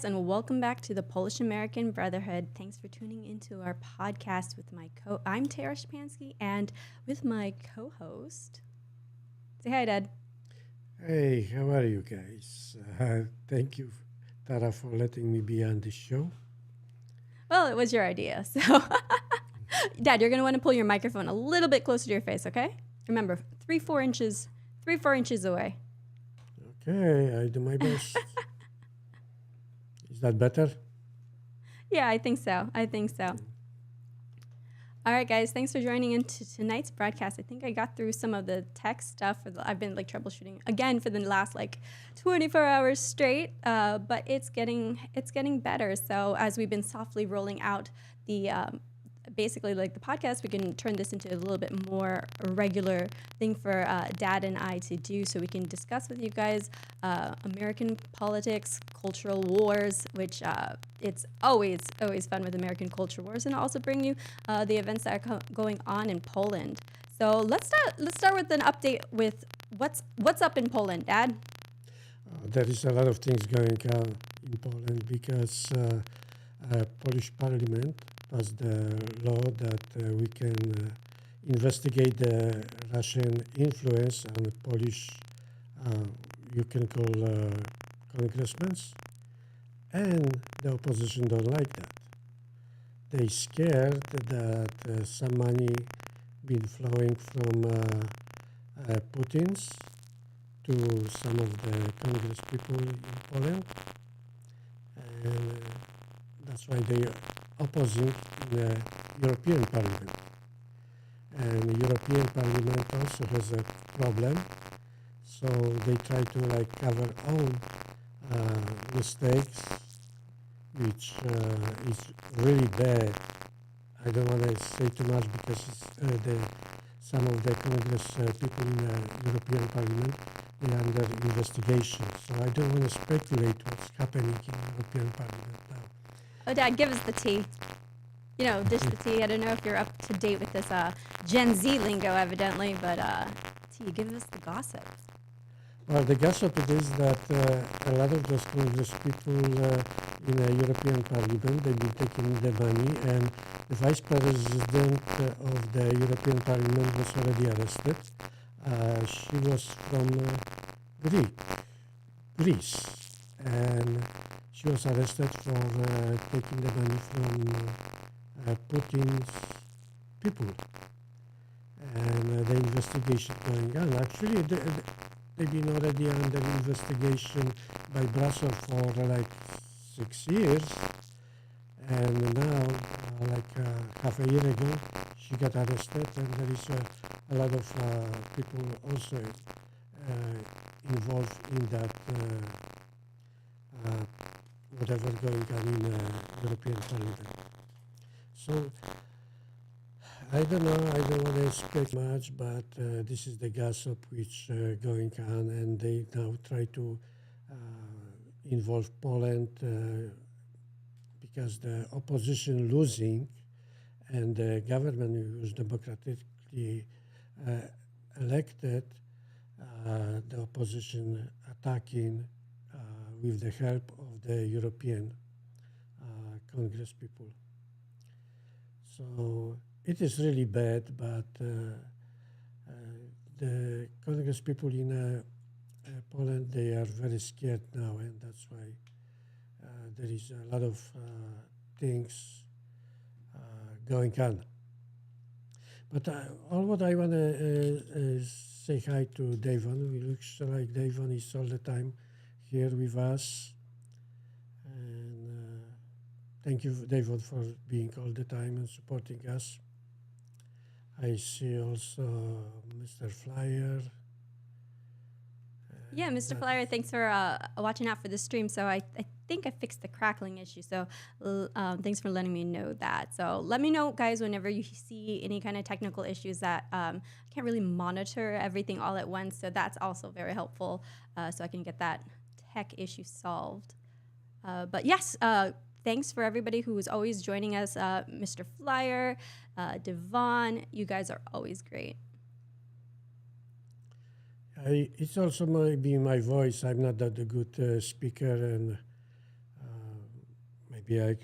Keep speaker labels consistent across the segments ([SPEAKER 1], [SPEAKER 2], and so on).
[SPEAKER 1] guys, and welcome back to the Polish American Brotherhood. Thanks for tuning into our podcast with I'm Tara Shapansky, and with my co-host. Say hi, Dad.
[SPEAKER 2] Hey, how are you guys? Thank you, Tara, for letting me be on this show.
[SPEAKER 1] Well, it was your idea, so Dad, you're gonna want to pull your microphone a little bit closer to your face, okay? Remember, 4 inches away.
[SPEAKER 2] Okay, I do my best. Is that better?
[SPEAKER 1] Yeah, I think so. All right, guys, thanks for joining into tonight's broadcast. I think I got through some of the tech stuff. I've been troubleshooting again for the last 24 hours straight, but it's getting better. So as we've been softly rolling out the basically the podcast, we can turn this into a little bit more regular thing for Dad and I to do, so we can discuss with you guys American politics, cultural wars, which it's always fun with American culture wars, and also bring you the events that are going on in Poland. So let's start with an update with what's up in Poland, Dad.
[SPEAKER 2] There is a lot of things going on in Poland because Polish Parliament passed the law that we can investigate the Russian influence on Polish, you can call congressmen, and the opposition don't like that. They scared that some money been flowing from Putin's to some of the Congress people in Poland, and that's why they are opposing the European Parliament. And the European Parliament also has a problem, so they try to cover own mistakes, which is really bad. I don't want to say too much because some of the Congress people in the European Parliament, they are under investigation. So I don't want to speculate what's happening in the European Parliament now.
[SPEAKER 1] Oh, Dad, give us the tea. Dish the tea. I don't know if you're up to date with this Gen Z lingo, evidently, but tea, give us the gossip.
[SPEAKER 2] Well, the gossip is that a lot of those Congress people in the European Parliament, they've been taking the money, and the Vice President of the European Parliament was already arrested. She was from Greece, and she was arrested for taking the money from Putin's people, and the investigation going on. Actually, they've been already under investigation by Brussels for 6 years, and now, half a year ago, she got arrested, and there is a lot of people also involved in that whatever going on in the European Parliament. So, I don't know, I don't want to speak much, but this is the gossip which going on, and they now try to involve Poland because the opposition losing and the government who was democratically elected, the opposition attacking with the help of the European Congress people. So it is really bad, but the Congress people in Poland, they are very scared now, and that's why there is a lot of things going on. But all what I want to say hi to Davon. It looks like Davon is all the time here with us. And thank you, Davon, for being all the time and supporting us. I see also Mr. Flyer.
[SPEAKER 1] Yeah, Mr. Flyer, thanks for watching out for the stream. So I think I fixed the crackling issue. So thanks for letting me know that. So let me know, guys, whenever you see any kind of technical issues that I can't really monitor everything all at once. So that's also very helpful, so I can get that tech issue solved. But yes, thanks for everybody who is always joining us. Mr. Flyer, Devon, you guys are always great.
[SPEAKER 2] It's also maybe my voice. I'm not that a good speaker, and maybe I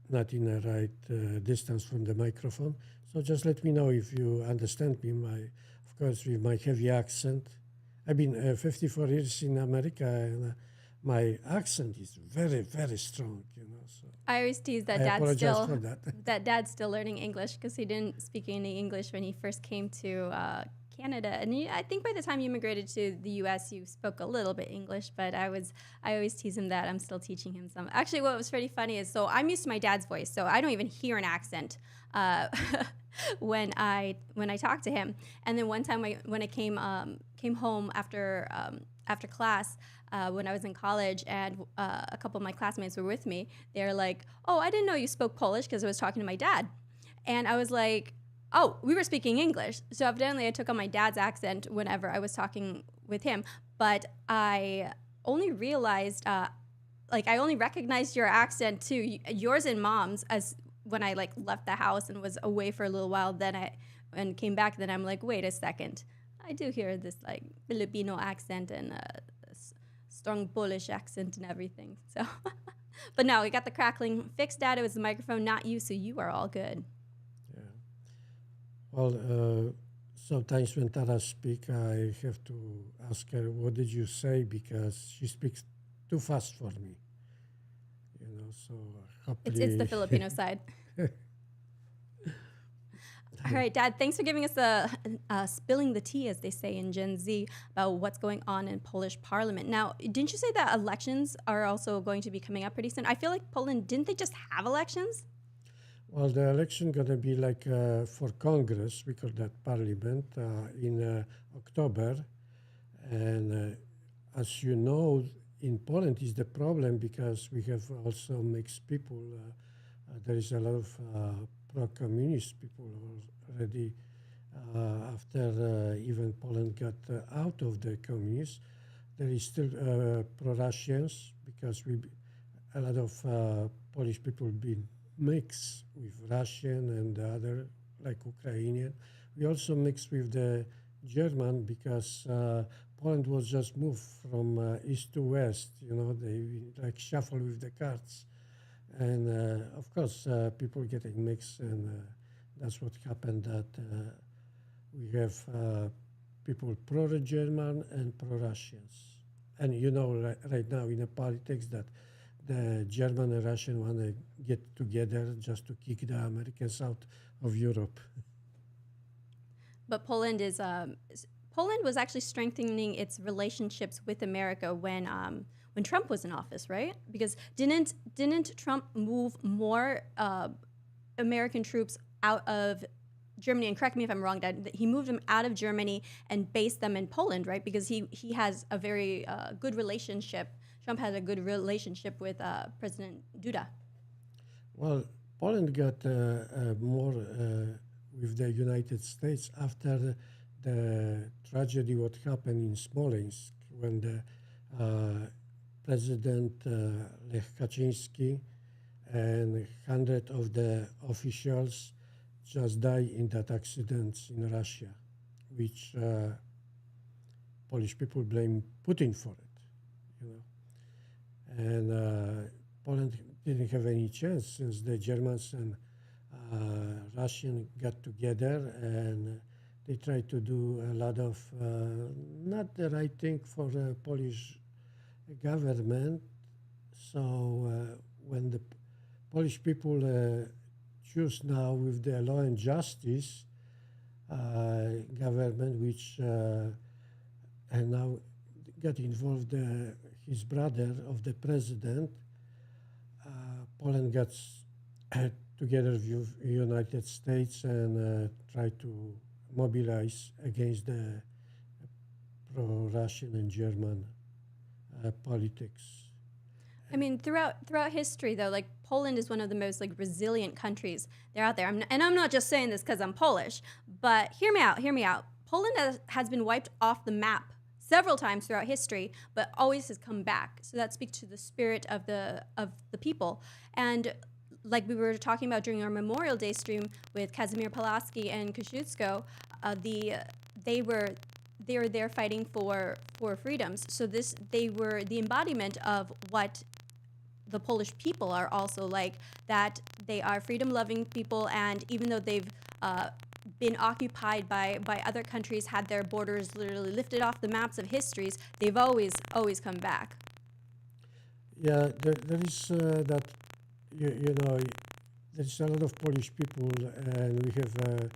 [SPEAKER 2] not in the right distance from the microphone. So just let me know if you understand me. Of course, with my heavy accent. I've been 54 years in America, and my accent is very, very strong. So
[SPEAKER 1] I always tease that
[SPEAKER 2] I apologize for that.
[SPEAKER 1] that dad's still learning English because he didn't speak any English when he first came to Canada. And I think by the time you immigrated to the U.S., you spoke a little bit English. But I always tease him that I'm still teaching him some. Actually, what was pretty funny is, so I'm used to my dad's voice, so I don't even hear an accent when I talk to him. And then one time when I came home after class. When I was in college, and a couple of my classmates were with me, they're like, "Oh, I didn't know you spoke Polish," because I was talking to my dad. And I was like, "Oh, we were speaking English." So evidently I took on my dad's accent whenever I was talking with him. But I only realized, I only recognized your accent too, yours and mom's, as when I left the house and was away for a little while. And came back, then I'm like, wait a second. I do hear this Filipino accent and strong Polish accent and everything. So, but no, we got the crackling fixed. Dad, it was the microphone, not you. So you are all good.
[SPEAKER 2] Yeah. Well, sometimes when Tara speaks, I have to ask her, "What did you say?" Because she speaks too fast for me. So hopefully
[SPEAKER 1] it's the Filipino side. All right, Dad, thanks for giving us spilling the tea, as they say in Gen Z, about what's going on in Polish parliament. Now, didn't you say that elections are also going to be coming up pretty soon? I feel like Poland, didn't they just have elections?
[SPEAKER 2] Well, the election going to be for Congress, we call that parliament, in October. And as you know, in Poland is the problem because we have also mixed people. There is a lot of pro-communist people already after even Poland got out of the communists. There is still pro-Russians because a lot of Polish people been mixed with Russian and the other, like Ukrainian. We also mixed with the German because Poland was just moved from east to west. They shuffle with the cards. And of course, people getting mixed, and that's what happened. That we have people pro-German and pro-Russians, and right now in the politics that the German and Russian want to get together just to kick the Americans out of Europe.
[SPEAKER 1] But Poland was actually strengthening its relationships with America when Trump was in office, right? Because didn't Trump move more American troops out of Germany? And correct me if I'm wrong, Dad. He moved them out of Germany and based them in Poland, right? Because he has a very good relationship. Trump has a good relationship with President Duda.
[SPEAKER 2] Well, Poland got more with the United States after the tragedy what happened in Smolensk when the President Lech Kaczynski and 100 of the officials just died in that accident in Russia, which Polish people blame Putin for it, And Poland didn't have any chance since the Germans and Russians got together and they tried to do a lot of not the right thing for the Polish government. So when the Polish people choose now with the law and justice government, which and now got involved his brother of the president, Poland got together with United States and tried to mobilize against the pro-Russian and German politics.
[SPEAKER 1] I mean, throughout history, though, Poland is one of the most resilient countries they're out there. I'm not just saying this because I'm Polish, but hear me out. Poland has been wiped off the map several times throughout history, but always has come back. So that speaks to the spirit of the people. And like we were talking about during our Memorial Day stream with Kazimierz Pulaski and Kosciuszko, they were there fighting for freedoms. So they were the embodiment of what the Polish people are also like that. They are freedom-loving people, and even though they've been occupied by other countries, had their borders literally lifted off the maps of histories, they've always come back.
[SPEAKER 2] Yeah, there is that, you know, there's a lot of Polish people, and we have a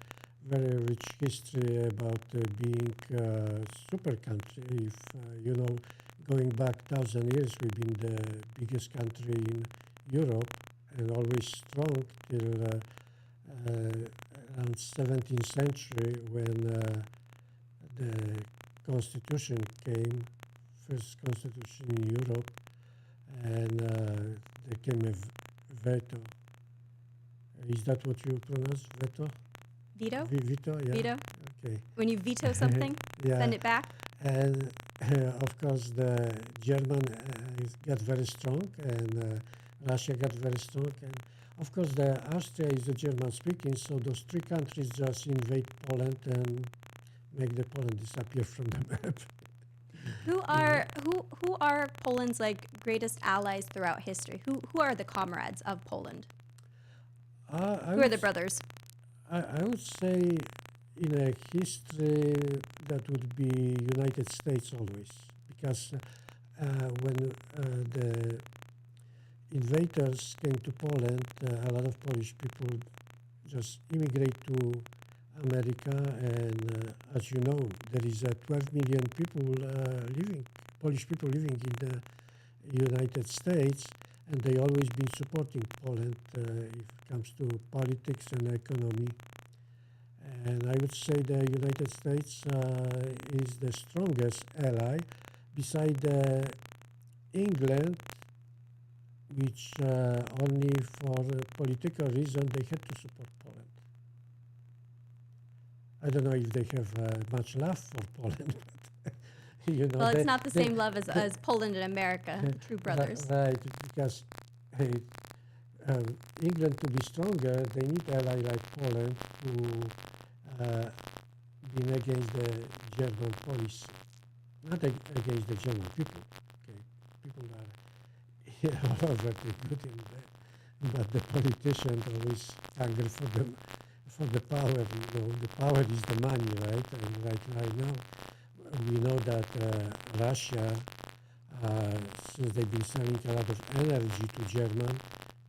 [SPEAKER 2] very rich history about being a super country. If, you know, going back 1,000 years, we've been the biggest country in Europe and always strong till around 17th century when the constitution came, first constitution in Europe, and there came a veto. Is that what you pronounce, veto?
[SPEAKER 1] Veto?
[SPEAKER 2] Veto, yeah.
[SPEAKER 1] Veto?
[SPEAKER 2] Okay.
[SPEAKER 1] When you veto something,
[SPEAKER 2] Yeah.
[SPEAKER 1] send it back?
[SPEAKER 2] And of course, the German got very strong, and Russia got very strong, and of course, the Austria is a German-speaking, so those three countries just invade Poland and make the Poland disappear from the map.
[SPEAKER 1] Who are Poland's like greatest allies throughout history? Who are the comrades of Poland? Who are the brothers?
[SPEAKER 2] I would say in a history that would be United States always, because when the invaders came to Poland, a lot of Polish people just immigrate to America, and as you know, there is 12 million people Polish people living in the United States, and they always been supporting Poland if it comes to politics and economy. And I would say the United States is the strongest ally beside England, which only for political reason they had to support Poland. I don't know if they have much love for Poland. But, you know,
[SPEAKER 1] Well, it's not the same love as Poland and America, true brothers.
[SPEAKER 2] Right, because England to be stronger, they need ally like Poland who been against the German policy, not against the German people. Okay, people are all over the good in that, but the politicians always hungry for the power. You know, the power is the money, right? And right now, we know that Russia, since they've been selling a lot of energy to German,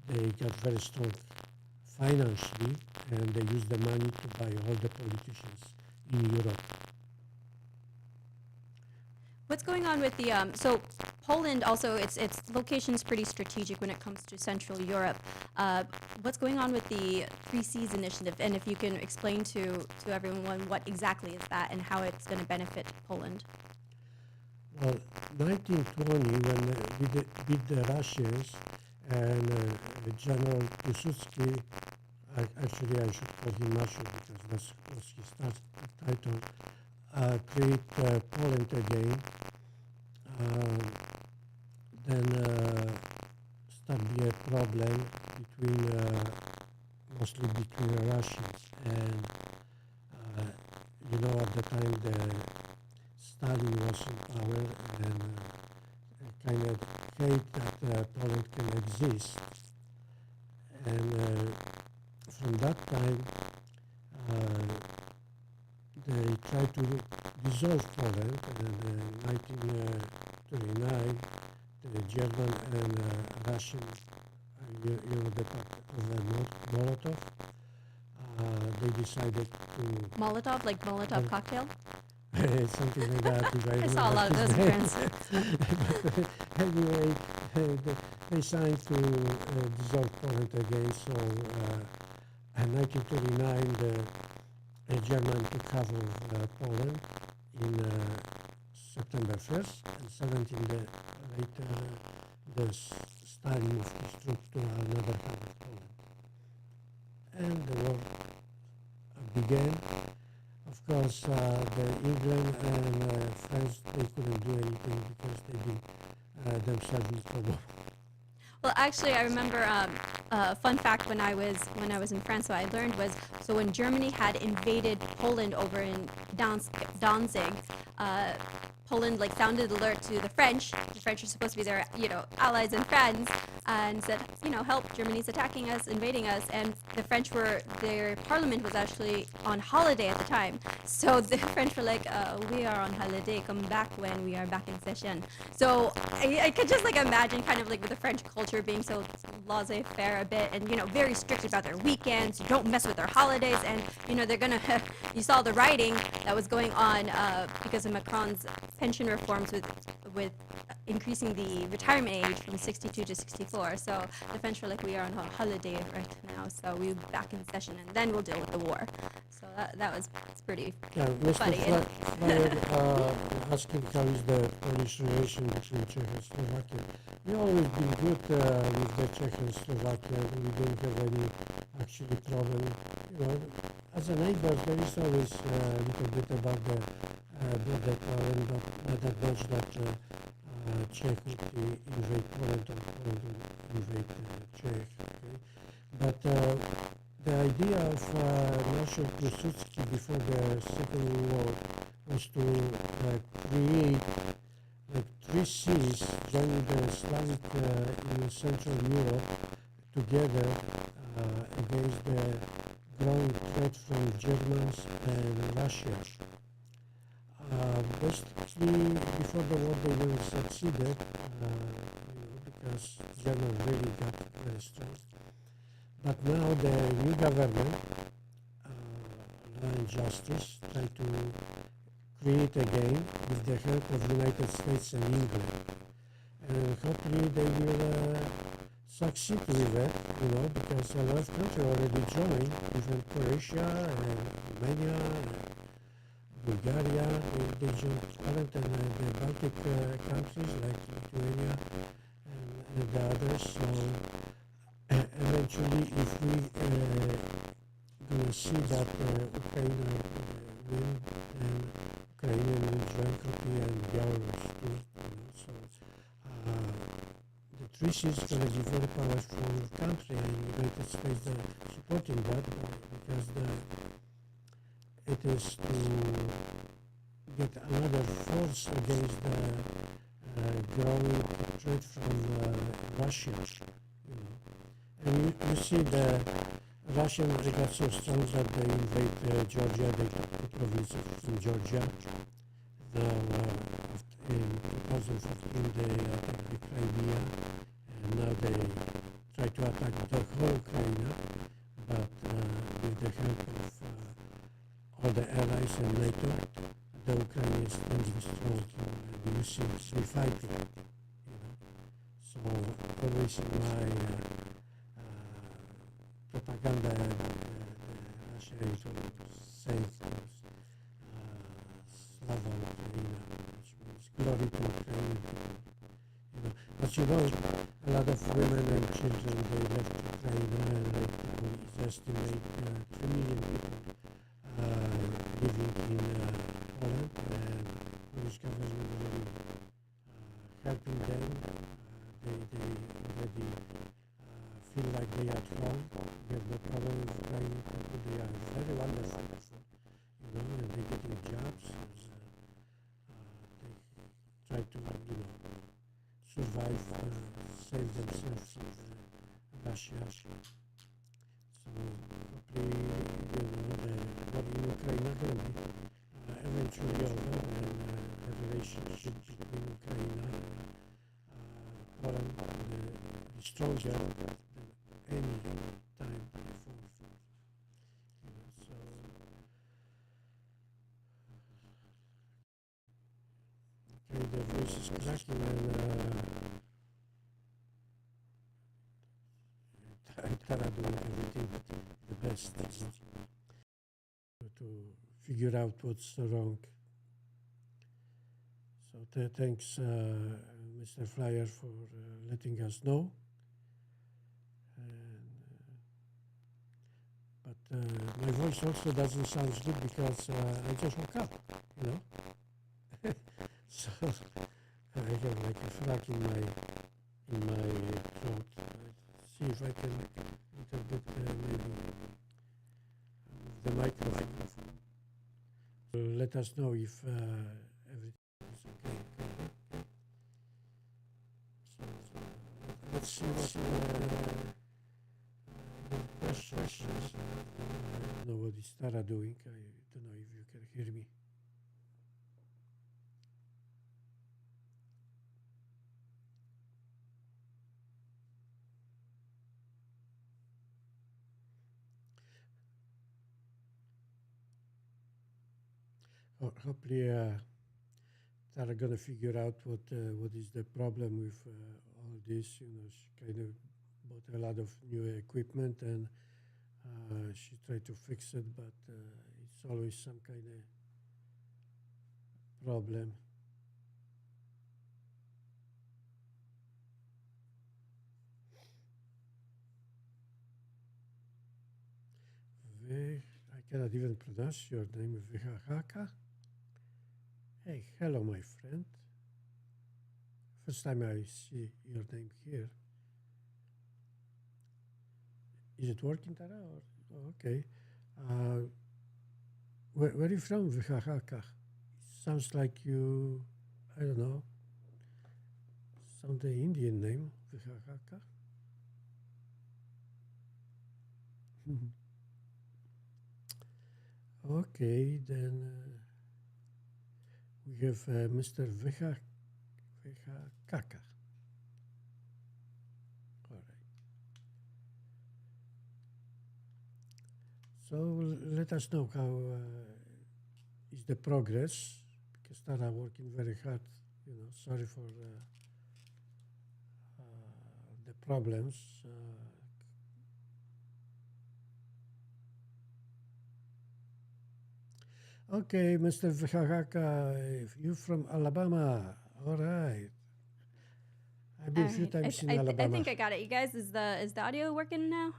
[SPEAKER 2] they got very strong financially, and they use the money to buy all the politicians in Europe.
[SPEAKER 1] What's going on with the so Poland also its location is pretty strategic when it comes to Central Europe. What's going on with the Three Seas initiative, and if you can explain to everyone what exactly is that and how it's going to benefit Poland?
[SPEAKER 2] Well, 1920, when we beat the Russians, and General Piłsudski, actually I should call him Marshal because that was his title, create Poland again. Then start be a problem mostly between the Russians, and you know, at the time the Stalin was in power, and kind of hate that Poland can exist, and from that time they tried to dissolve Poland, and in 1939 the German and Russian, you know, the pact of Molotov, they decided to...
[SPEAKER 1] Molotov, like Molotov cocktail?
[SPEAKER 2] Something like that. If
[SPEAKER 1] I saw a lot of those friends.
[SPEAKER 2] Anyway, they signed to dissolve Poland again, so in 1939 the German took over Poland in September 1st, and 17 days later the Stalin of his troops to another half of Poland. And the war began. Of course, the England and France, they couldn't do anything because they've been themselves in trouble.
[SPEAKER 1] Well, actually, I remember a fun fact when I was in France. What I learned was when Germany had invaded Poland over in Danzig, Poland sounded alert to the French. The French are supposed to be their allies and friends. and said, help, Germany's attacking us, invading us. And the French their parliament was actually on holiday at the time. So the French were like, we are on holiday, come back when we are back in session. So I could just imagine kind of with the French culture being so laissez-faire a bit, and very strict about their weekends. You don't mess with their holidays, and they're gonna you saw the writing that was going on because of Macron's pension reforms with increasing the retirement age from 62 to 64. So the French were like, we are on a holiday right now, so we'll be back in session, and then we'll deal with the war. So it's pretty funny.
[SPEAKER 2] Mr. Asking how is the Polish relation between Czech and Slovakia. We've always been good with the Czech and Slovakia. We don't have any actually problem. As a neighbor, there is always a little bit about the problem, but not that much that Czech would invade Poland or Poland would invade Czech. Okay? But the idea of Marshal Piłsudski before the Second World War was to create three seas joining the Slavic in Central Europe together against the growing threat from Germans and Russia. Basically, before the war they never succeeded because Germans really got very strong. But now the new government, Law and Justice, try to create again with the help of United States and England. And hopefully they will succeed with that, because a lot of countries already joined, even Croatia and Romania and Bulgaria, they joined Poland and the Baltic countries like Lithuania and the others. So eventually, if we going to see that Ukraine win, and Ukraine will join Turkey and Belarus too. So the treaty is going to be very powerful country, and the United States are supporting that because it is to get another force against the growing threat from Russia. And you see the Russians got so strong that they invade Georgia, they took provinces from Georgia. Now, in 2015, they attacked the Crimea, and now they try to attack the whole Ukraine, but with the help of all the allies and NATO, the Ukraine is standing strong, and you see they fighting. So always my propaganda Russia is to save Slava Ukraine, which means glory to Ukraine. But a lot of women and children, they left Ukraine, and people estimate 3 million people living in Poland, and Polish government already helping them. They already feel like they are at home. They have no problem with Ukrainian people. They are very wonderful, and they're getting jobs. They try to, survive, save themselves from Russia. So hopefully, the war in Ukraine will be eventually over, and the relationship between Ukraine and Poland will be stronger than any time before. So okay, the voice is cracking, and Tara doing everything the best to figure out what's wrong. So thanks, Mr. Flyer, for letting us know. But my voice also doesn't sound good because I just woke up, So I have like a frog in my throat. Let's see if I can a little bit maybe move the microphone. Let us know if everything is okay. So let's let's see questions. I don't know what is Tara doing. I don't know if you can hear me. Hopefully, Tara gonna figure out what is the problem with all this. You know, she kind of bought a lot of new equipment and she tried to fix it, but it's always some kind of problem. I cannot even pronounce your name, Vihahaka. Hey, hello, my friend. First time I see your name here. Is it working, Tara? Oh, okay. Where are you from, Vihahaka? Sounds like you, I don't know, sound Indian name, Vihahaka. Okay, then we have Mr. Vihakaka. All right. So let us know how is the progress, because Tara working very hard. You know, sorry for the problems. Okay, Mr. Vihahaka, if you're from Alabama, all right. I've been a few times in Alabama.
[SPEAKER 1] I think I got it. You guys, is the audio working now?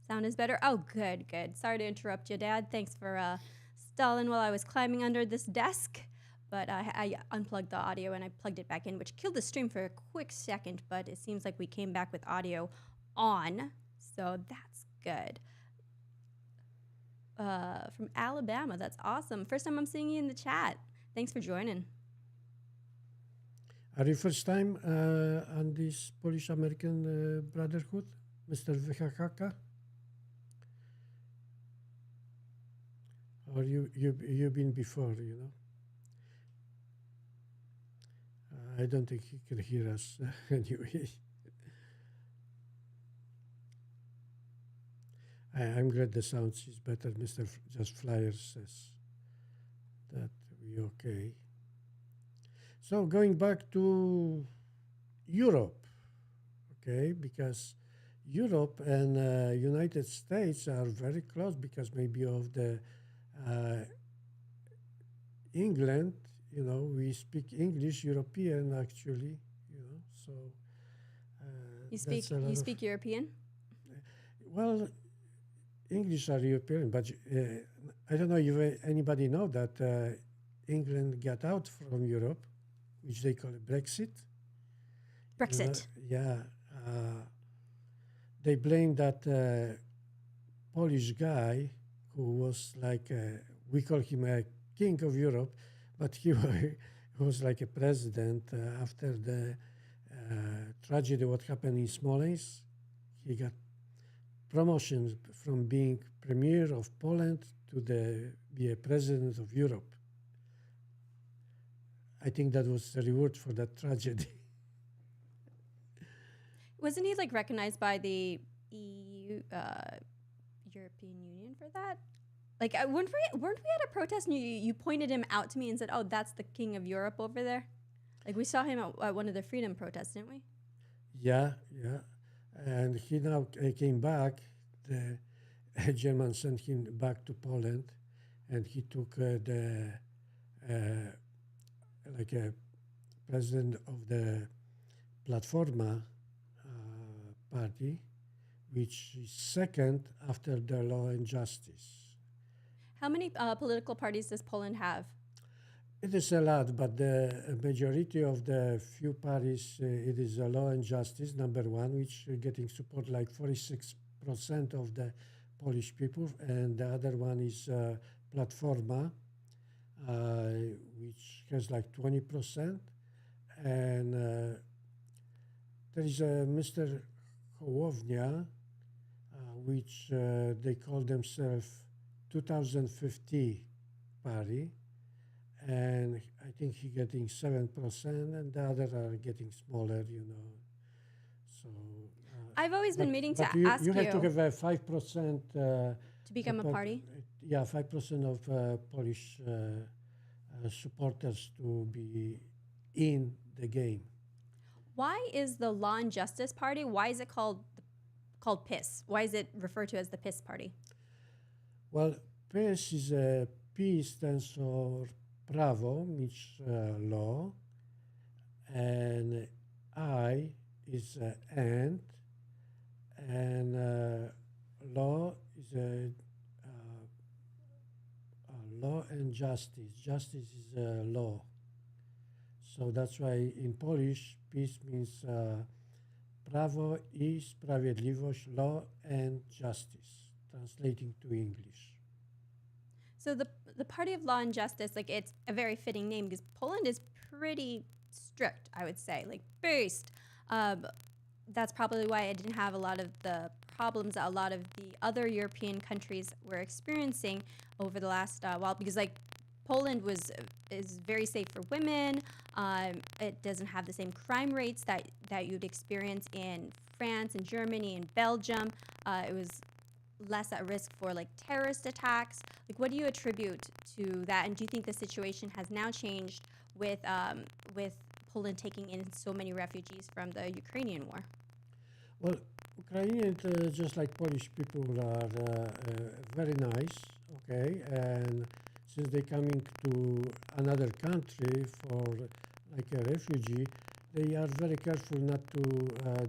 [SPEAKER 1] Sound is better? Oh, good, good. Sorry to interrupt you, Dad. Thanks for stalling while I was climbing under this desk. But I unplugged the audio and I plugged it back in, which killed the stream for a quick second. But it seems like we came back with audio on, so that's good. From Alabama, that's awesome. First time I'm seeing you in the chat. Thanks for joining.
[SPEAKER 2] Are you first time on this Polish-American Brotherhood, Mr. Vihahaka? Or you've been before, you know? I don't think he can hear us anyway. I'm glad the sound is better. Mr. Just Flyer says that we okay. So going back to Europe, okay, because Europe and United States are very close because maybe of the England, you know, we speak English, European actually, you know, so
[SPEAKER 1] you speak European?
[SPEAKER 2] Well, English are European, but I don't know if anybody know that England got out from Europe, which they call Brexit.
[SPEAKER 1] Brexit.
[SPEAKER 2] Yeah. They blame that Polish guy who was like, we call him a king of Europe, but he was like a president after the tragedy what happened in Smolensk. He got promotion from being premier of Poland to be a president of Europe. I think that was the reward for that tragedy.
[SPEAKER 1] Wasn't he like recognized by the EU, European Union for that? Like, weren't we at a protest and you pointed him out to me and said, "Oh, that's the king of Europe over there"? Like, we saw him at one of the freedom protests, didn't we?
[SPEAKER 2] Yeah, yeah. And he now came back. The Germans sent him back to Poland, and he took the like a president of the Platforma party, which is second after the Law and Justice.
[SPEAKER 1] How many political parties does Poland have?
[SPEAKER 2] It is a lot, but the majority of the few parties, it is a Law and Justice, number one, which getting support like 46% of the Polish people, and the other one is Platforma, which has like 20%, and there is a Mr. Hołownia, which they call themselves 2050 party, and I think he getting 7%, and the other are getting smaller, you know. So
[SPEAKER 1] I've always been meaning to ask
[SPEAKER 2] you have to have a 5%
[SPEAKER 1] to become a party.
[SPEAKER 2] Yeah, 5% of Polish supporters to be in the game.
[SPEAKER 1] Why is the Law and Justice Party? Why is it called PIS? Why is it referred to as the PIS Party?
[SPEAKER 2] Well, PIS is a P stands for Prawo, which law, and I is and law is a law and justice. Justice is law. So that's why in Polish, PiS means prawo I sprawiedliwość, law and justice, translating to English.
[SPEAKER 1] So the Party of Law and Justice, like, it's a very fitting name because Poland is pretty strict, I would say, like based. That's probably why I didn't have a lot of the problems that a lot of the other European countries were experiencing over the last while, because like Poland is very safe for women. It doesn't have the same crime rates that you'd experience in France and Germany and Belgium. It was less at risk for like terrorist attacks. Like, what do you attribute to that? And do you think the situation has now changed with Poland taking in so many refugees from the Ukrainian war?
[SPEAKER 2] Well, Ukrainians, just like Polish people, are very nice, okay, and since they're coming to another country for like a refugee, they are very careful not to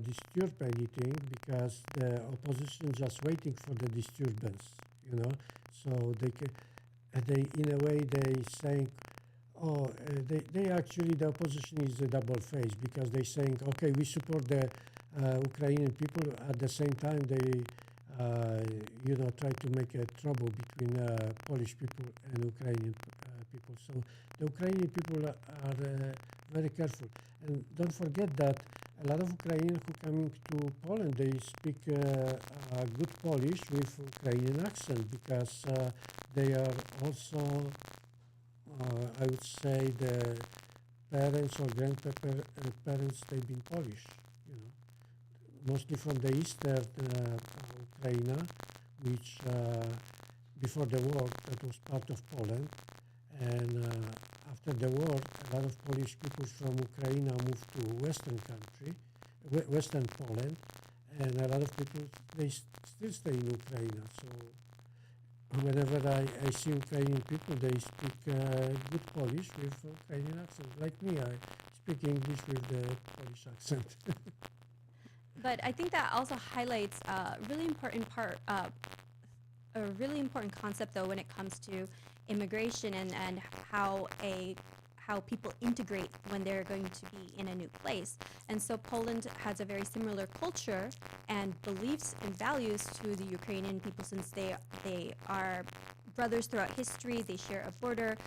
[SPEAKER 2] disturb anything, because the opposition just waiting for the disturbance, you know. So they in a way they saying, they actually, the opposition is a double face, because they saying, okay, we support the Ukrainian people, at the same time they try to make a trouble between Polish people and Ukrainian people. So the Ukrainian people are very careful. And don't forget that a lot of Ukrainians who coming to Poland, they speak good Polish with Ukrainian accent, because they are also, I would say, the parents or grandparents, they've been Polish, you know. Mostly from the eastern Ukraine, which before the war, that was part of Poland. And after the war, a lot of Polish people from Ukraine moved to Western Poland, and a lot of people, they still stay in Ukraine. So whenever I see Ukrainian people, they speak good Polish with Ukrainian accent. Like me, I speak English with the Polish accent.
[SPEAKER 1] But I think that also highlights a really important concept, though, when it comes to immigration and how people integrate when they're going to be in a new place. And so Poland has a very similar culture and beliefs and values to the Ukrainian people, since they are brothers throughout history. They share a border.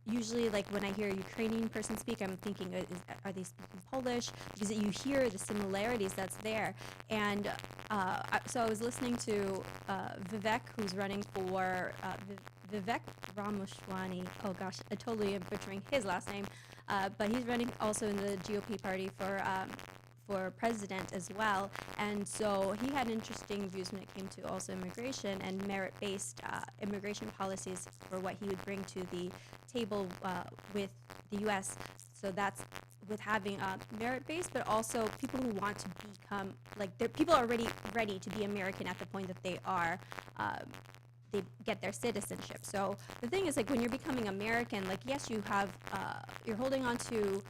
[SPEAKER 1] Usually, like, when I hear a Ukrainian person speak, I'm thinking, are they speaking Polish? Because you hear the similarities that's there. And so I was listening to Vivek, who's running for Vivek Ramaswamy. Oh gosh, I totally am butchering his last name. But he's running also in the GOP party for president as well. And so he had interesting views when it came to also immigration and merit-based immigration policies for what he would bring to the table with the U.S. So that's with having merit-based, but also people who want to become, like, people are already ready to be American at the point that they are they get their citizenship. So the thing is, like, when you're becoming American, like, yes, you have, you're holding on to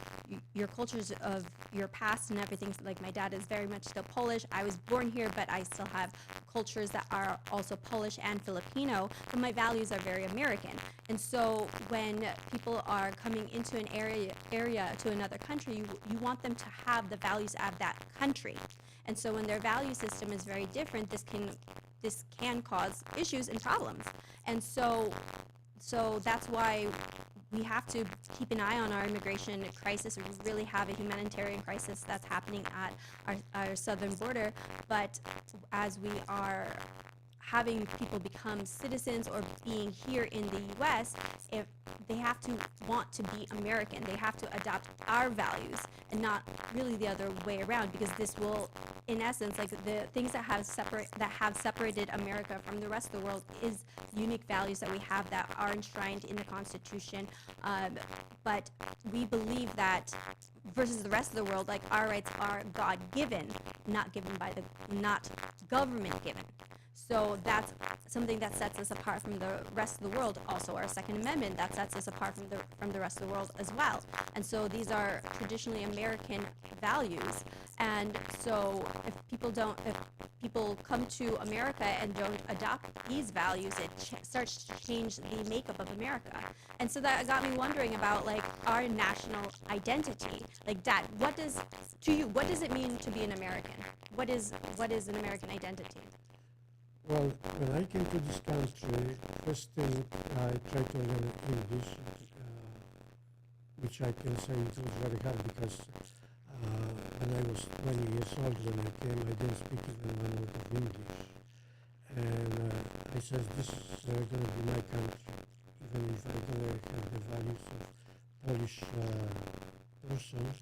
[SPEAKER 1] your cultures of your past and everything. Like, my dad is very much still Polish. I was born here, but I still have cultures that are also Polish and Filipino, but my values are very American. And so when people are coming into an area to another country, you want them to have the values of that country. And so when their value system is very different, this can cause issues and problems. And so that's why we have to keep an eye on our immigration crisis. We really have a humanitarian crisis that's happening at our southern border. But as we are having people become citizens or being here in the U.S., if they have to want to be American, they have to adopt our values and not really the other way around, because this will, in essence, like the things that have separated America from the rest of the world is unique values that we have that are enshrined in the Constitution. But we believe that versus the rest of the world, like our rights are God-given, not government-given. So that's something that sets us apart from the rest of the world. Also, our Second Amendment, that sets us apart from the rest of the world as well. And so these are traditionally American values. And so if people come to America and don't adopt these values, it starts to change the makeup of America. And so that got me wondering about like our national identity. Like, Dad, what does it mean to be an American? What is an American identity?
[SPEAKER 2] Well, when I came to this country, first thing I tried to learn English, which I can say it was very hard because when I was 20 years old when I came, I didn't speak even one word of English. And I said, this is going to be my country, even if I don't have the values of Polish persons.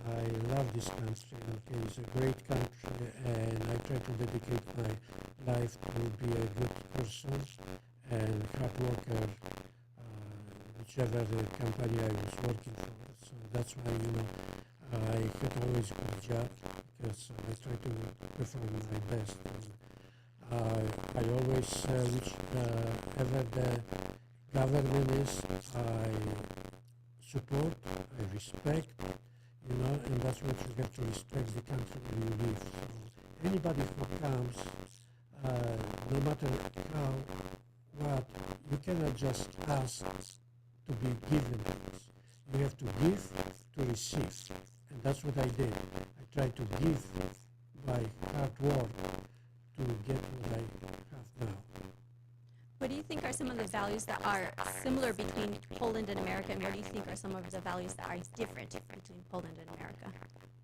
[SPEAKER 2] I love this country. Okay, it's a great country, and I try to dedicate my life to be a good person and hard worker, whichever the company I was working for. So that's why, I had always good job because I try to perform my best. And I always, whichever the government is, I support, I respect, and that's what you have to respect the country where you live. So anybody who comes, no matter what, you cannot just ask to be given things. You have to give to receive, and that's what I did. I tried to give by hard work to get what I have now.
[SPEAKER 1] What do you think are some of the values that are similar between Poland and America, and what do you think are some of the values that are different between Poland and America?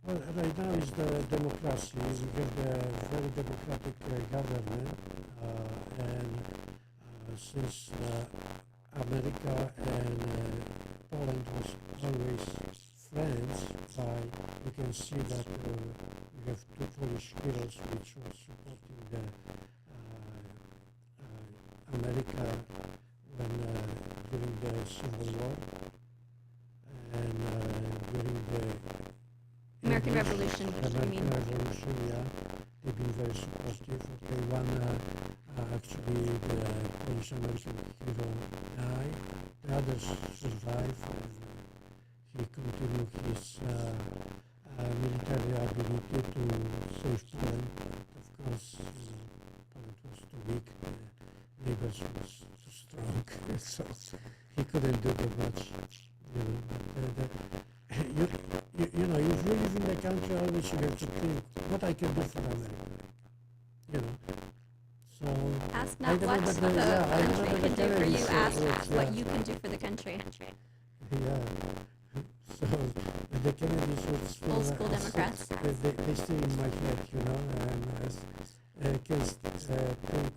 [SPEAKER 2] Well, right now is the democracy. We have the very democratic government, and since America and Poland was always friends, you can see that we have two Polish girls which were supporting the America during the Civil War and during the
[SPEAKER 1] American Revolution,
[SPEAKER 2] American Revolution, yeah, they've been very supportive. Okay, one actually the Polish American hero died, the others survived, and he continued his military ability to save Poland. Of course, Poland was too weak. Neighbors was too strong, so he couldn't do that much. If you live in the country, always you have to think what I can do for America. So
[SPEAKER 1] ask not what the country can do for you, ask what you can do for the country.
[SPEAKER 2] Yeah. So the Kennedys were
[SPEAKER 1] Old school Democrats.
[SPEAKER 2] They still in my head, and can think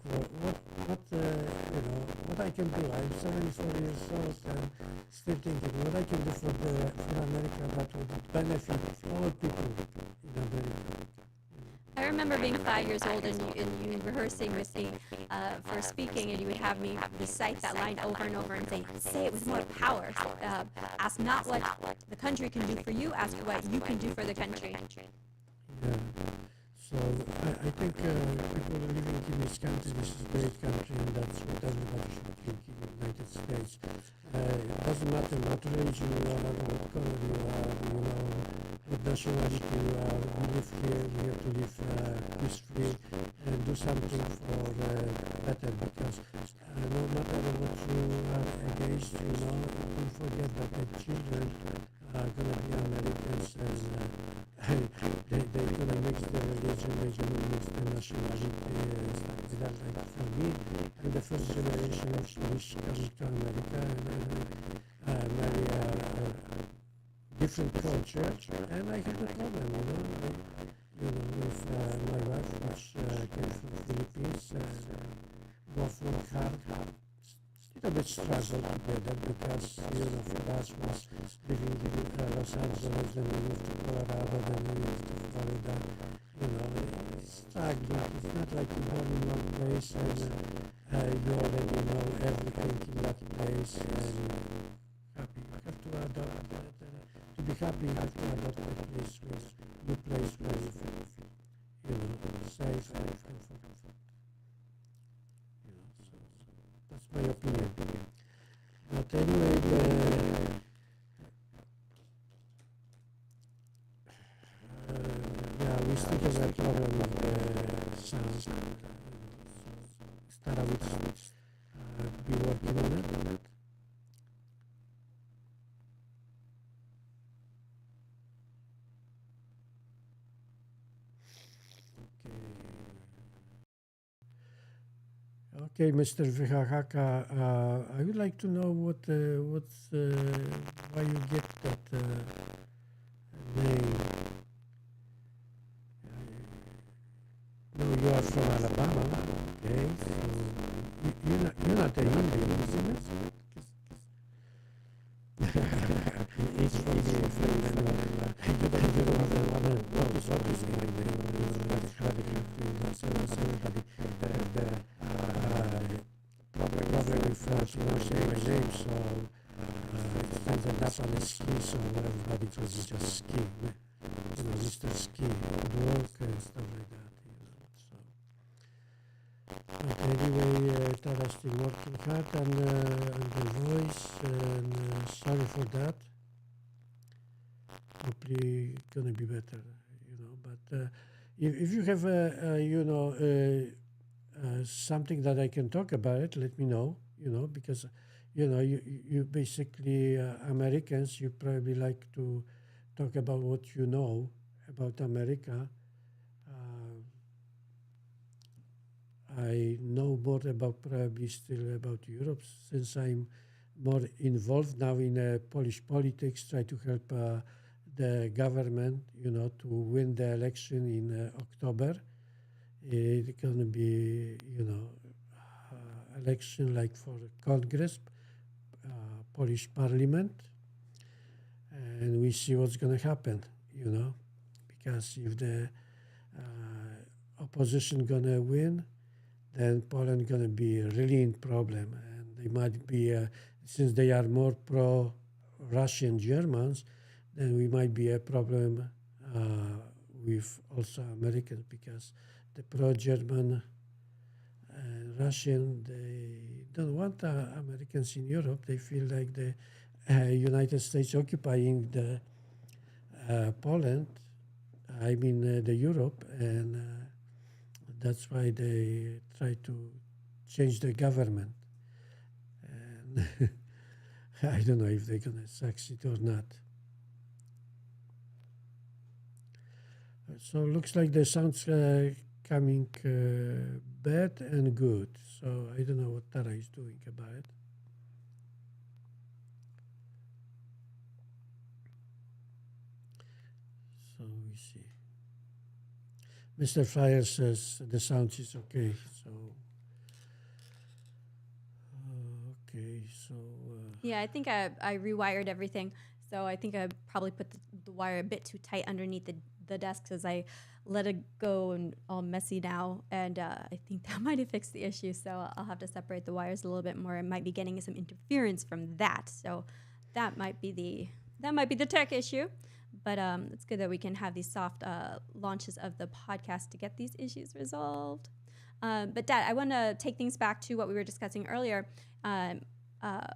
[SPEAKER 2] what I can do. I'm 74 years old and still thinking what I can do for America that would benefit all people in America.
[SPEAKER 1] I remember being 5 years old and you rehearsing with me for speaking, and you would have me recite that line over and over and say it with more power. Ask not what the country can do for you, ask what you can do for the country.
[SPEAKER 2] Yeah. So I think people living in this country, this is a great country, and that's what everybody should think in the United States. It doesn't matter what religion you are, what color you are, what nationality you are. We live here, we have to live peacefully and do something for better, because no matter what you are against, don't forget that the children are going to be Americans, and they're going to mix their religion, they're going to mix their nationality. Like for me, I I'm the first generation of Swedish coming to America and marry a different culture, and I had no problem, with my wife, which came from the Philippines, both work hard. Still a bit struggle together because, for us was living in Los Angeles, then we moved to Colorado, then we moved to Florida, it's struggling. It's not like you're born in one place and you already know everything in that place and happy. You have to adopt that. To be happy, you have to adopt a place new place where you feel, safe and comfortable. So that's my opinion. But anyway, we still have a problem with the sound. Tara will be working on it. Okay, Mr. Vihahaka, I would like to know why you get that name. No, you are from Alabama. Okay, so you're not an Indian, isn't it? It's from the friend. You don't have what is my name? Probably referred to my name, so it ended up on a ski, so everybody was just skiing. Mr. Ski, work and stuff like that. But anyway, Tara's still working hard on the voice, and sorry for that. Hopefully gonna be better, But if you have something that I can talk about it, let me know. Because you basically Americans, you probably like to talk about what you know about America. I know more about probably still about Europe since I'm more involved now in Polish politics, try to help the government, to win the election in October. It's going to be, election like for Congress, Polish Parliament, and we see what's going to happen, because if the opposition going to win, then Poland going to be really in problem, and they might be, since they are more pro-Russian Germans, then we might be a problem with also Americans, because the pro-German Russian, they don't want Americans in Europe. They feel like the United States occupying the Poland, the Europe, and that's why they try to change the government. And I don't know if they're going to succeed or not. So it looks like the sound's coming bad and good. So I don't know what Tara is doing about it. So we see. Mr. Fryer says the sound is okay. So okay. So
[SPEAKER 1] yeah, I think I rewired everything. So I think I probably put the wire a bit too tight underneath the desk as I let it go and all messy now. And I think that might have fixed the issue. So I'll have to separate the wires a little bit more. I might be getting some interference from that. So that might be the tech issue. But it's good that we can have these soft launches of the podcast to get these issues resolved. But Dad, I want to take things back to what we were discussing earlier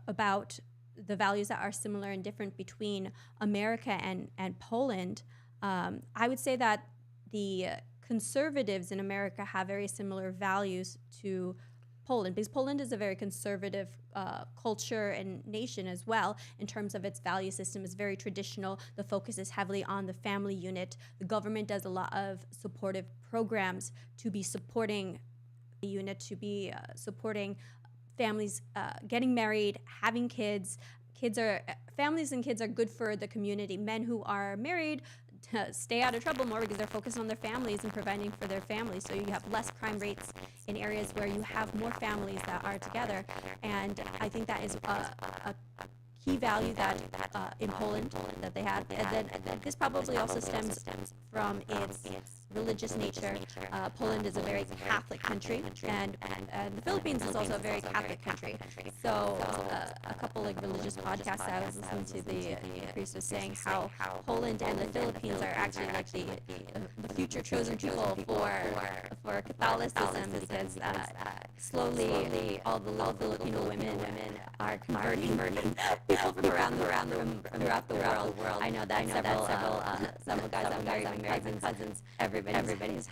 [SPEAKER 1] about the values that are similar and different between America and Poland. I would say that the conservatives in America have very similar values to Poland, because Poland is a very conservative culture and nation as well in terms of its value system. It's very traditional. The focus is heavily on the family unit. The government does a lot of supportive programs to be supporting unit to be supporting families getting married, having kids. Families and kids are good for the community. Men who are married stay out of trouble more because they're focused on their families and providing for their families. So you have less crime rates in areas where you have more families that are together. And I think that is a key value that in Poland that they had. And then this probably also stems from its religious nature. Poland is a very Catholic country, and the Philippines is also a very Catholic country. So a couple like religious podcasts I was listening to, the priest was saying how Poland and the Philippines are actually like the future chosen people for Catholicism, because slowly all the little Filipino women are converting people from throughout the world. I know that several guys I'm married, cousins, everybody's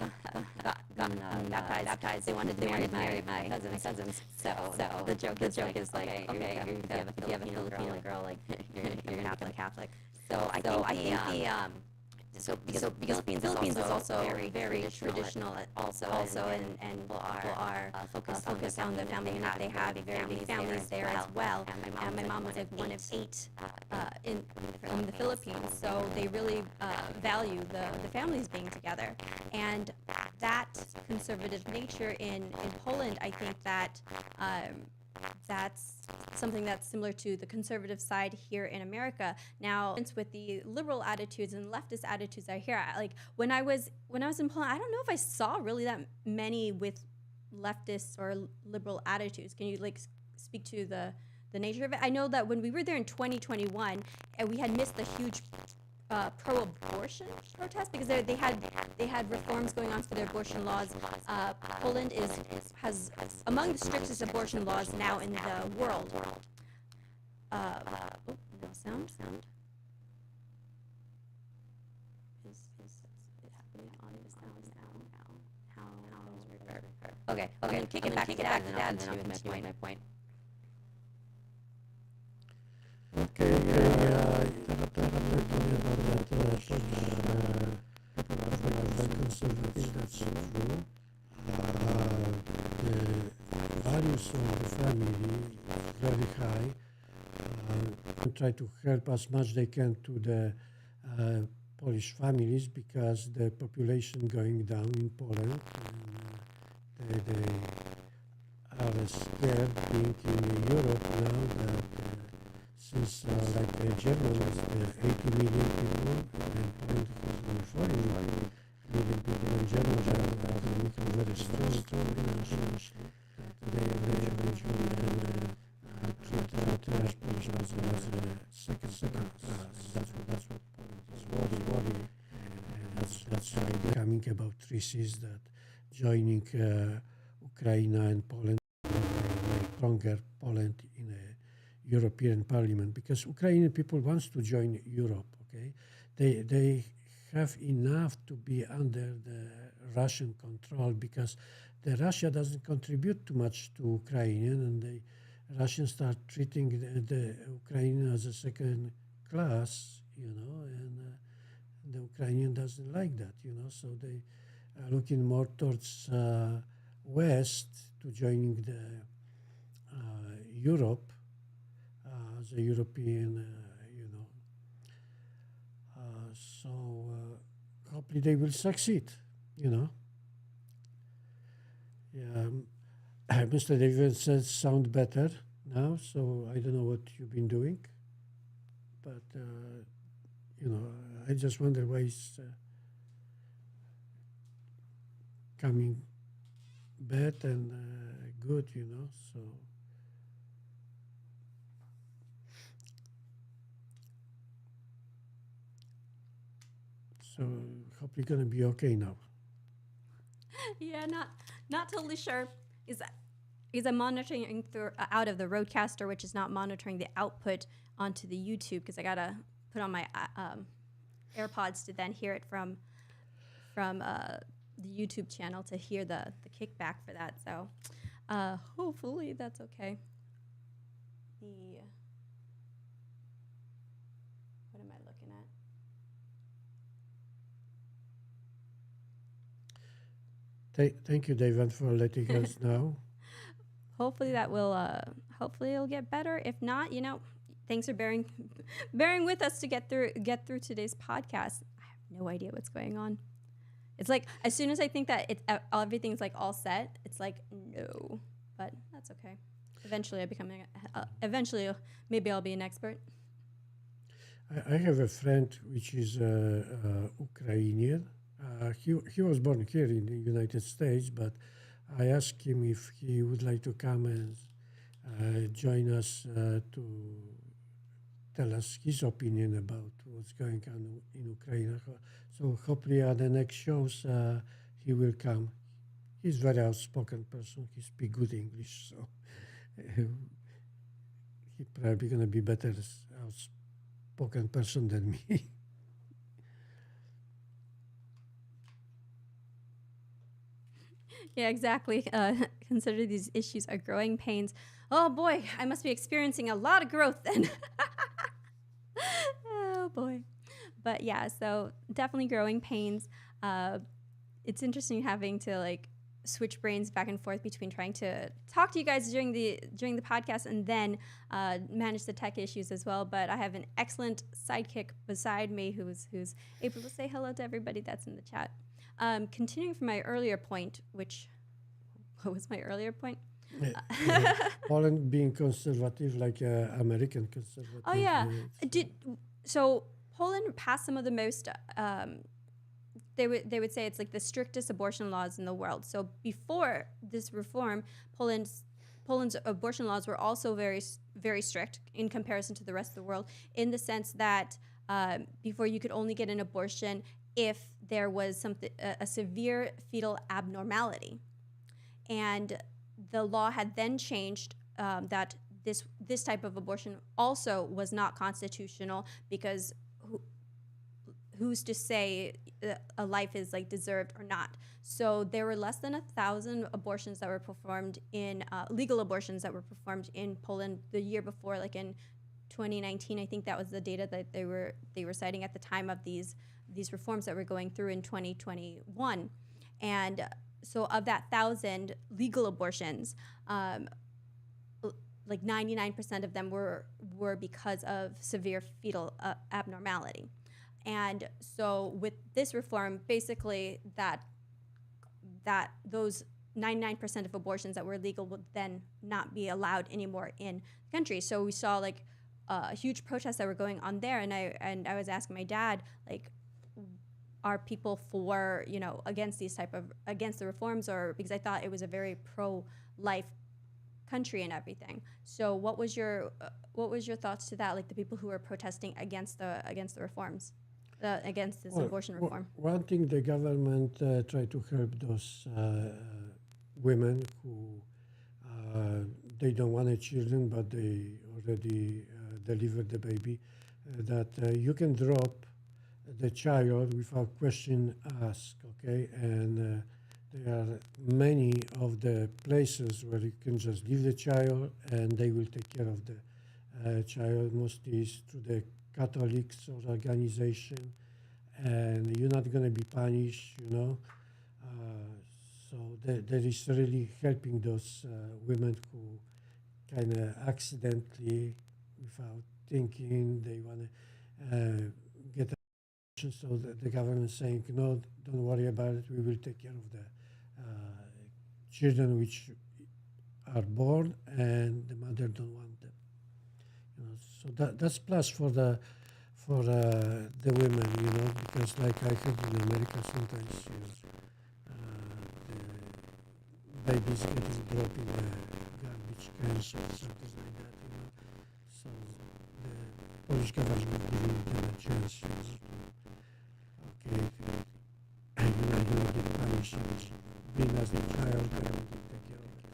[SPEAKER 1] gotten baptized. They wanted to marry my cousins. So the joke is like, okay, if you have a Filipino girl, like you're gonna Catholic. So I think because Philippines is also very traditional also and people are focused on the family unit. They have very big families there as well. And my mom was like one of 8 from the Philippines, so they really value the families being together. And that conservative nature in Poland, I think that that's something that's similar to the conservative side here in America. Now, with the liberal attitudes and leftist attitudes I hear, like when I was in Poland, I don't know if I saw really that many with leftists or liberal attitudes. Can you like speak to the nature of it? I know that when we were there in 2021, and we had missed the huge pro-abortion protest because they had reforms going on for their abortion laws. Poland has among the strictest abortion laws now in the world. No sound. Is it happening on the sound now? How is reverb? Okay. I'm gonna kick it back to Dad, and then I'll mention my point.
[SPEAKER 2] Okay, conservative, that's true. The values of the family very high. Try to help as much they can to the Polish families because the population going down in Poland, and they are scared being in Europe now that since like the Germans, 80 million people, and Poland has 40 million people in Germany, are become very strong financially. They eventually treat Polish as second class. That's what Poland is worry. And that's why they're coming about treaties that joining Ukraine and Poland make stronger Poland in a European Parliament, because Ukrainian people wants to join Europe. Okay, they have enough to be under the Russian control because the Russia doesn't contribute too much to Ukrainian, and the Russians start treating the Ukrainian as a second class, and the Ukrainian doesn't like that, so they are looking more towards West to joining the Europe as a European, so hopefully they will succeed, Yeah, Mr. David says sound better now, so I don't know what you've been doing, but I just wonder why it's coming bad and good, so. So hopefully gonna be okay now.
[SPEAKER 1] Yeah, not totally sure. Is I'm monitoring out of the Roadcaster, which is not monitoring the output onto the YouTube, because I gotta put on my AirPods to then hear it from the YouTube channel to hear the kickback for that. So hopefully that's okay. What am I looking at?
[SPEAKER 2] Thank you, David, for letting us know.
[SPEAKER 1] Hopefully that will hopefully it'll get better. If not, thanks for bearing with us to get through today's podcast. I have no idea what's going on. It's like as soon as I think that everything's like all set, it's like no, but that's okay. Eventually eventually maybe I'll be an expert.
[SPEAKER 2] I have a friend which is Ukrainian. He was born here in the United States, but I asked him if he would like to come and join us to tell us his opinion about what's going on in Ukraine. So hopefully at the next shows he will come. He's a very outspoken person. He speaks good English, so he's probably going to be better outspoken person than me.
[SPEAKER 1] Yeah, exactly. Consider these issues are growing pains. Oh boy, I must be experiencing a lot of growth then. Oh boy. But yeah, so definitely growing pains. It's interesting having to like switch brains back and forth between trying to talk to you guys during the podcast and then manage the tech issues as well. But I have an excellent sidekick beside me who's able to say hello to everybody that's in the chat. Continuing from my earlier point, what was my earlier point?
[SPEAKER 2] Poland being conservative, like American conservative.
[SPEAKER 1] Oh yeah, so Poland passed some of the most. They would say it's like the strictest abortion laws in the world. So before this reform, Poland's abortion laws were also very very strict in comparison to the rest of the world, in the sense that before you could only get an abortion if there was a severe fetal abnormality, and the law had then changed that this type of abortion also was not constitutional, because who's to say a life is like deserved or not? So there were less than 1,000 abortions that were performed in legal abortions that were performed in Poland the year before, like in 2019. I think that was the data that they were citing at the time of these reforms that were going through in 2021. And so of that 1,000 legal abortions, like 99% of them were because of severe fetal abnormality. And so with this reform, basically that those 99% of abortions that were legal would then not be allowed anymore in the country. So we saw like huge protests that were going on there, and I was asking my dad, like, are people for, against the reforms, or because I thought it was a very pro-life country and everything. So what was your thoughts to that, like the people who were protesting against the reforms, against this abortion reform?
[SPEAKER 2] One thing, the government tried to help those women who they don't want a children, but they already delivered the baby, that you can drop the child without question asked, okay? And there are many of the places where you can just leave the child and they will take care of the child, mostly through the Catholics or organization, and you're not going to be punished, so there is really helping those women who kind of accidentally, without thinking, they want to get abortion. So the government saying, no, don't worry about it, we will take care of the children which are born and the mother don't want them. So that's plus for the women, because like I heard in America sometimes the babies getting dropped in the garbage cans or something like that, So the Polish government giving them a chance, okay, you will get punished being as a child, and take care of it.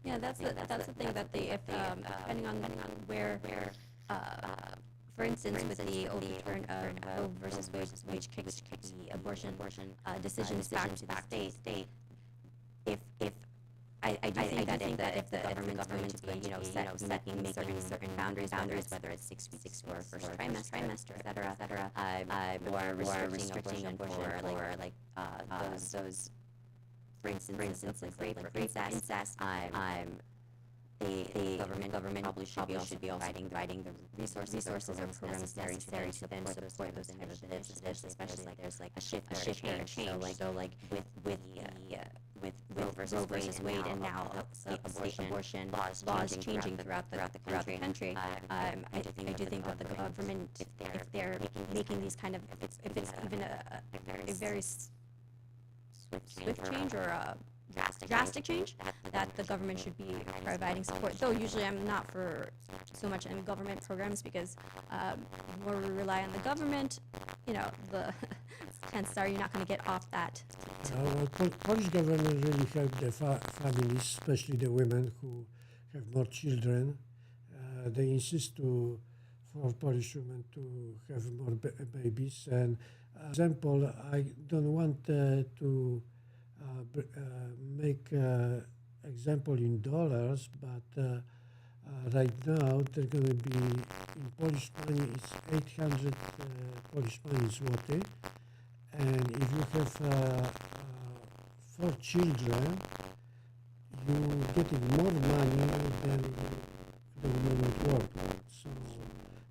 [SPEAKER 1] Yeah, that's the thing that they, depending on where, for instance, with the overturn of Roe versus Wade, which kicks the abortion decisions back to the state. If I do think that if the government's going to be making certain boundaries, whether it's 6 weeks or first trimester, et cetera, or restricting abortion for like those
[SPEAKER 3] for instance, like rape or incest, the government probably should be also providing the resources or programs necessary to then support those type of initiatives, especially like there's like a shift or a change. So like with Roe versus Wade and now abortion laws changing throughout the country. I do think that the government, if they're making these kind of, if it's even a very swift change or a drastic change, that the government should be providing support. Though usually I'm not for so much in government programs because the more we rely on the government, the chances are you're not going to get off that.
[SPEAKER 2] Polish government really helped the families, especially the women who have more children. They insist for Polish women to have more babies. And example, I don't want to make example in dollars, but right now they're going to be in Polish money. It's 800 Polish money zloty, and if you have 4 children, you're getting more money than the woman would work. So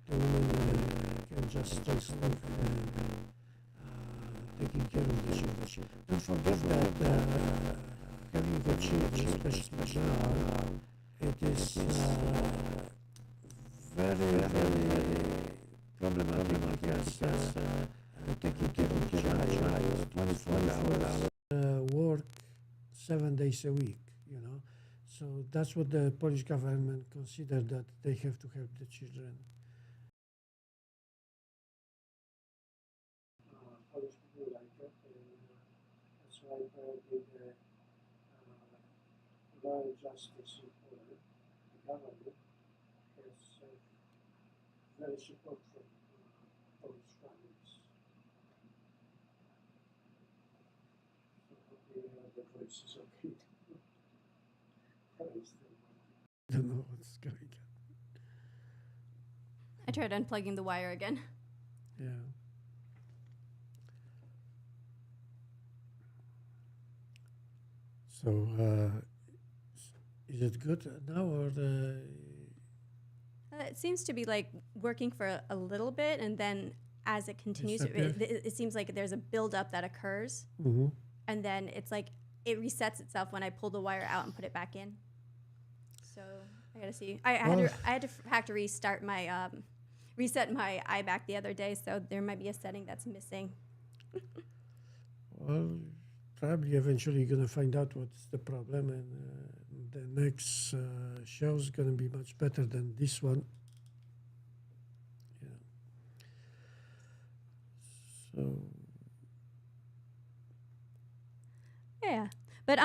[SPEAKER 2] the woman can just live taking care of the children. Don't forget that having the children, especially now, it is very problematic because taking care of the child 24 hours, work 7 days a week, So that's what the Polish government considered, that they have to help the children. Polish people like it, and that's why the law and justice in Poland, the government, has very support from Polish families. So the voice is okay. I don't know what's going on.
[SPEAKER 1] I tried unplugging the wire again.
[SPEAKER 2] Yeah. So, is it good now, or
[SPEAKER 1] It seems to be like working for a little bit, and then as it continues, it seems like there's a buildup that occurs, and then it's like it resets itself when I pull the wire out and put it back in. So I gotta see. I had to restart my reset my iBack the other day, so there might be a setting that's missing.
[SPEAKER 2] Well, probably eventually you're gonna find out what's the problem, and the next show is gonna be much better than this one. Yeah. So.
[SPEAKER 1] Yeah, but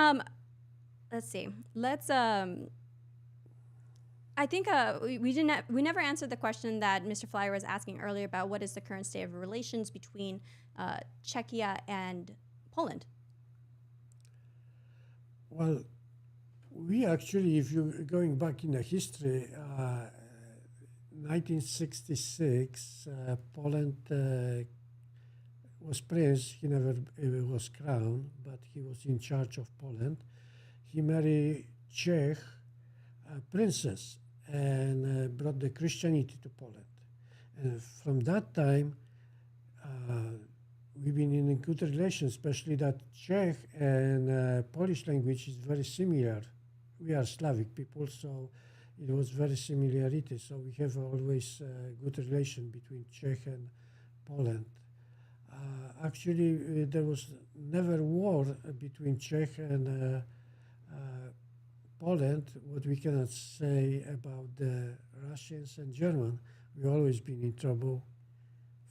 [SPEAKER 1] let's see. Let's I think we never answered the question that Mr. Flyer was asking earlier about what is the current state of relations between Czechia and Poland.
[SPEAKER 2] Well, we actually, if you're going back in the history, 1966, Poland was prince. He never was crowned, but he was in charge of Poland. He married Czech princess and brought the Christianity to Poland. And from that time, we've been in a good relation, especially that Czech and Polish language is very similar. We are Slavic people, so it was very similarity. So we have always a good relation between Czech and Poland. Actually, there was never war between Czech and Poland. What we cannot say about the Russians and German, we've always been in trouble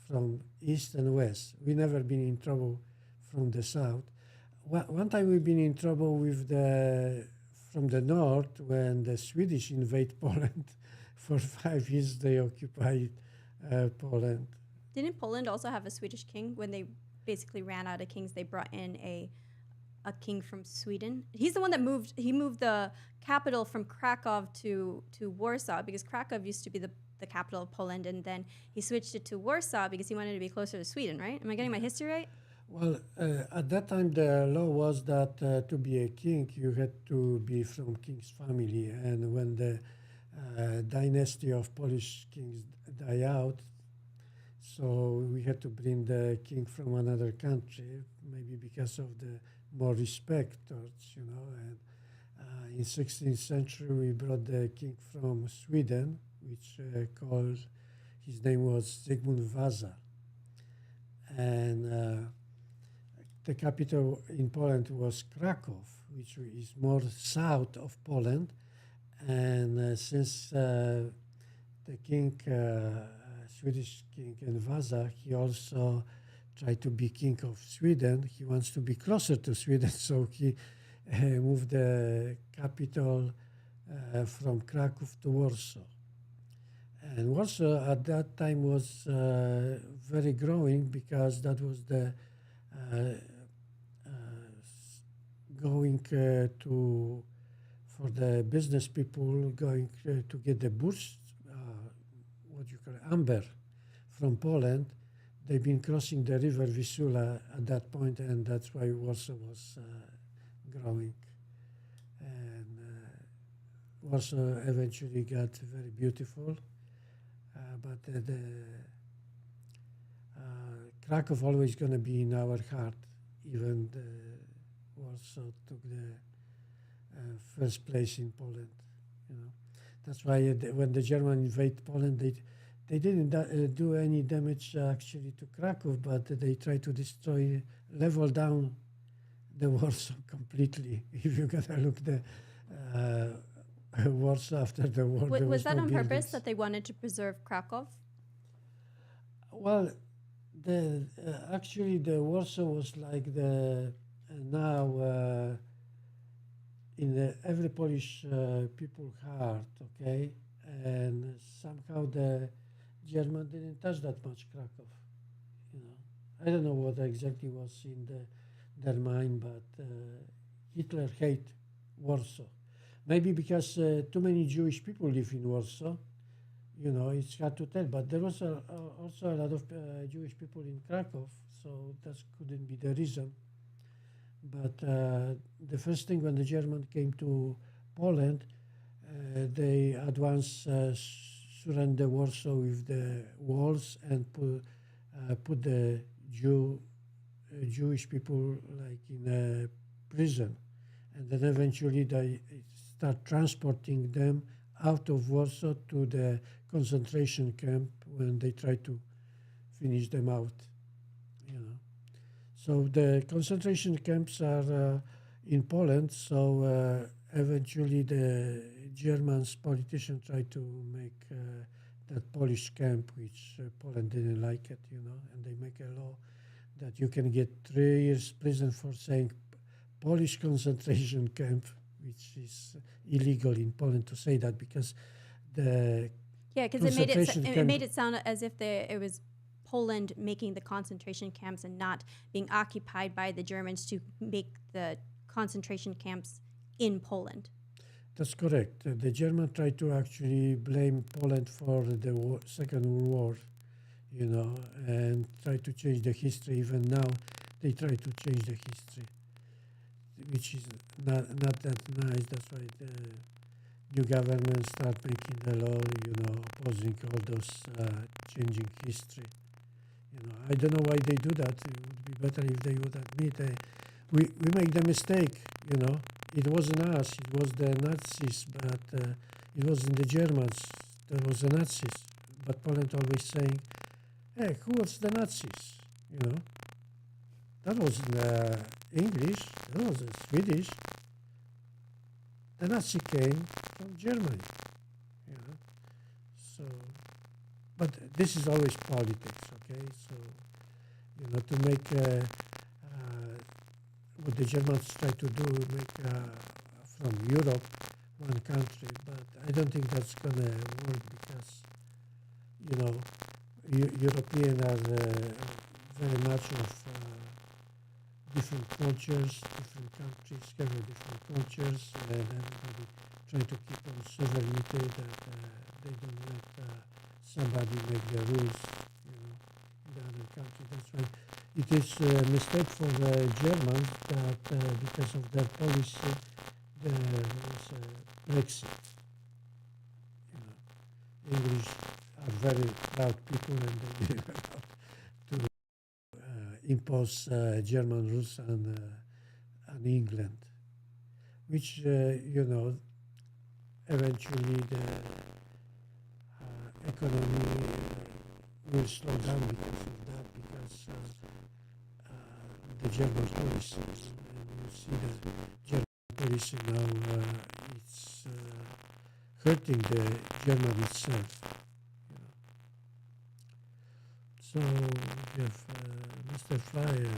[SPEAKER 2] from east and west. We never been in trouble from the south. One time we've been in trouble from the north when the Swedish invade Poland. For 5 years they occupied Poland.
[SPEAKER 1] Didn't Poland also have a Swedish king? When they basically ran out of kings, they brought in a king from Sweden. He's the one that moved the capital from Krakow to Warsaw, because Krakow used to be the capital of Poland, and then he switched it to Warsaw because he wanted to be closer to Sweden, right? Am I getting my history right?
[SPEAKER 2] Well, at that time, the law was that to be a king, you had to be from king's family. And when the dynasty of Polish kings die out, so we had to bring the king from another country, maybe because of the more respect towards, And in 16th century, we brought the king from Sweden, which called, his name was Zygmunt Vasa. And the capital in Poland was Krakow, which is more south of Poland. And since the king, Swedish king and Vasa, he also tried to be king of Sweden. He wants to be closer to Sweden, so he moved the capital from Krakow to Warsaw. And Warsaw at that time was very growing because that was the going to for the business people going to get the boost, what you call amber, from Poland. They've been crossing the river Wisła at that point, and that's why Warsaw was growing. And Warsaw eventually got very beautiful, but the Krakow always going to be in our heart, even Warsaw took the first place in Poland. That's why when the Germans invade Poland, they didn't do any damage actually to Krakow, but they tried to destroy, level down the Warsaw completely. If you're gonna look the Warsaw after the war,
[SPEAKER 1] Was that
[SPEAKER 2] no
[SPEAKER 1] on purpose
[SPEAKER 2] buildings.
[SPEAKER 1] that they wanted to preserve Krakow?
[SPEAKER 2] Well, the actually the Warsaw was like the now in every Polish people heart, okay, and somehow the German didn't touch that much Krakow, I don't know what exactly was in their mind, but Hitler hate Warsaw. Maybe because too many Jewish people live in Warsaw, it's hard to tell. But there was also a lot of Jewish people in Krakow, so that couldn't be the reason. But the first thing when the Germans came to Poland, they at once surrounded Warsaw with the walls and put the Jewish people like in a prison. And then eventually they start transporting them out of Warsaw to the concentration camp when they try to finish them out. So the concentration camps are in Poland. So eventually the Germans politicians tried to make that Polish camp, which Poland didn't like it, and they make a law that you can get 3 years prison for saying Polish concentration camp, which is illegal in Poland to say that because the
[SPEAKER 1] because it made it sound as if it was Poland making the concentration camps and not being occupied by the Germans to make the concentration camps in Poland.
[SPEAKER 2] That's correct. The Germans tried to actually blame Poland for the Second World War, and try to change the history. Even now, they try to change the history, which is not that nice. That's why the new government start making the law, opposing all those changing history. I don't know why they do that. It would be better if they would admit we make the mistake, It wasn't us, it was the Nazis, but it wasn't the Germans, there was the Nazis. But Poland always saying, hey, who was the Nazis, That wasn't English, that was Swedish. The Nazi came from Germany, So, but this is always politics, okay? So, to make what the Germans try to do, make from Europe one country, but I don't think that's going to work because, Europeans are very much of different cultures, different countries have different cultures, and everybody trying to keep on sovereignty that they don't let somebody make the rules, in the other country. That's why it is a mistake for the Germans that because of their policy, there is Brexit. You know, English are very proud people, and they didn't allow to impose German rules on England, which you know, eventually the economy will slow down because of that, because the German policy. And you see the German policy now, it's hurting the German itself. You know. So we have Mr. Flyer.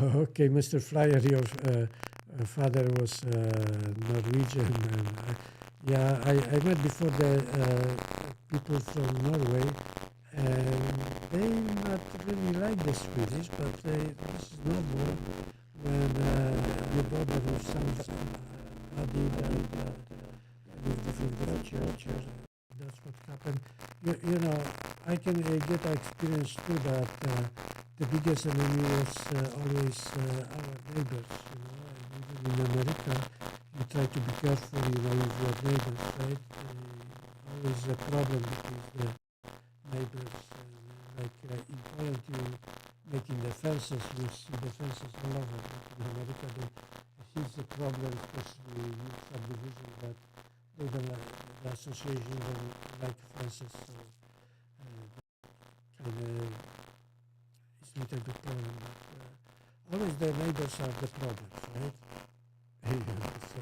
[SPEAKER 2] Okay, Mr. Flyer, your father was Norwegian, and yeah, I met before the people from Norway, and they not really like the Swedish, but this is normal when your brother with somebody with different culture. That's what happened. You know, I can get experience too that the biggest enemy was always our neighbors. You know, and even in America, you try to be careful, you know, with your neighbors, right? Always a problem between the neighbors. In Poland, you making the fences, you see the fences all over. But in America, here's the problem, especially in subdivision, that they don't like, the association don't like fences, so kind of it's a little bit problem. But always the neighbors are the problems, right? So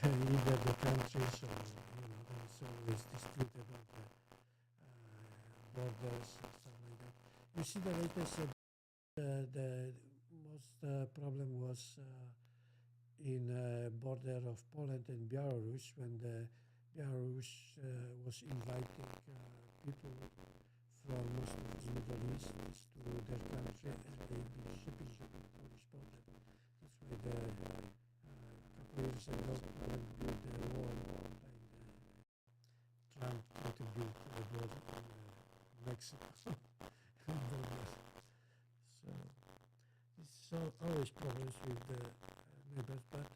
[SPEAKER 2] either the countries or, you know, there's always dispute about the borders and stuff like that. You see the latest, the most problem was in border of Poland and Belarus, when the Belarus was inviting people from most of the Middle East to their country, and they be shipping to the Polish border. That's why the couple years ago Poland built the wall, and Trump contributed to the border in Mexico. So it's always problems with the neighbors, but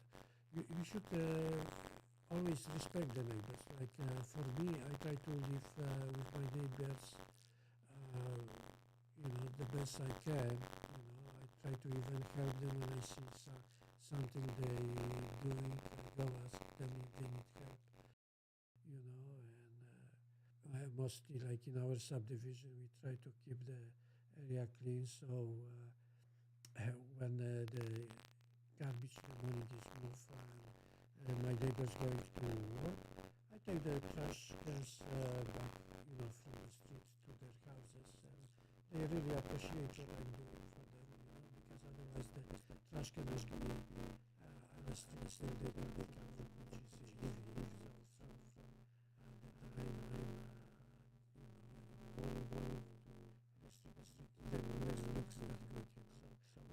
[SPEAKER 2] you should always respect the neighbors. Like for me, I try to live with my neighbors, you know, the best I can. You know, I try to even help them when I see something they doing. I go ask them if they need help. You know, and mostly like in our subdivision, we try to keep the area clean. So when the garbage morning is moved and my neighbors going to work, I take the trash cans back, you know, from the streets to their houses. They really appreciate what I'm doing for them, you know, because otherwise the trash can is going on the streets till they don't pick up, which is easy. So the time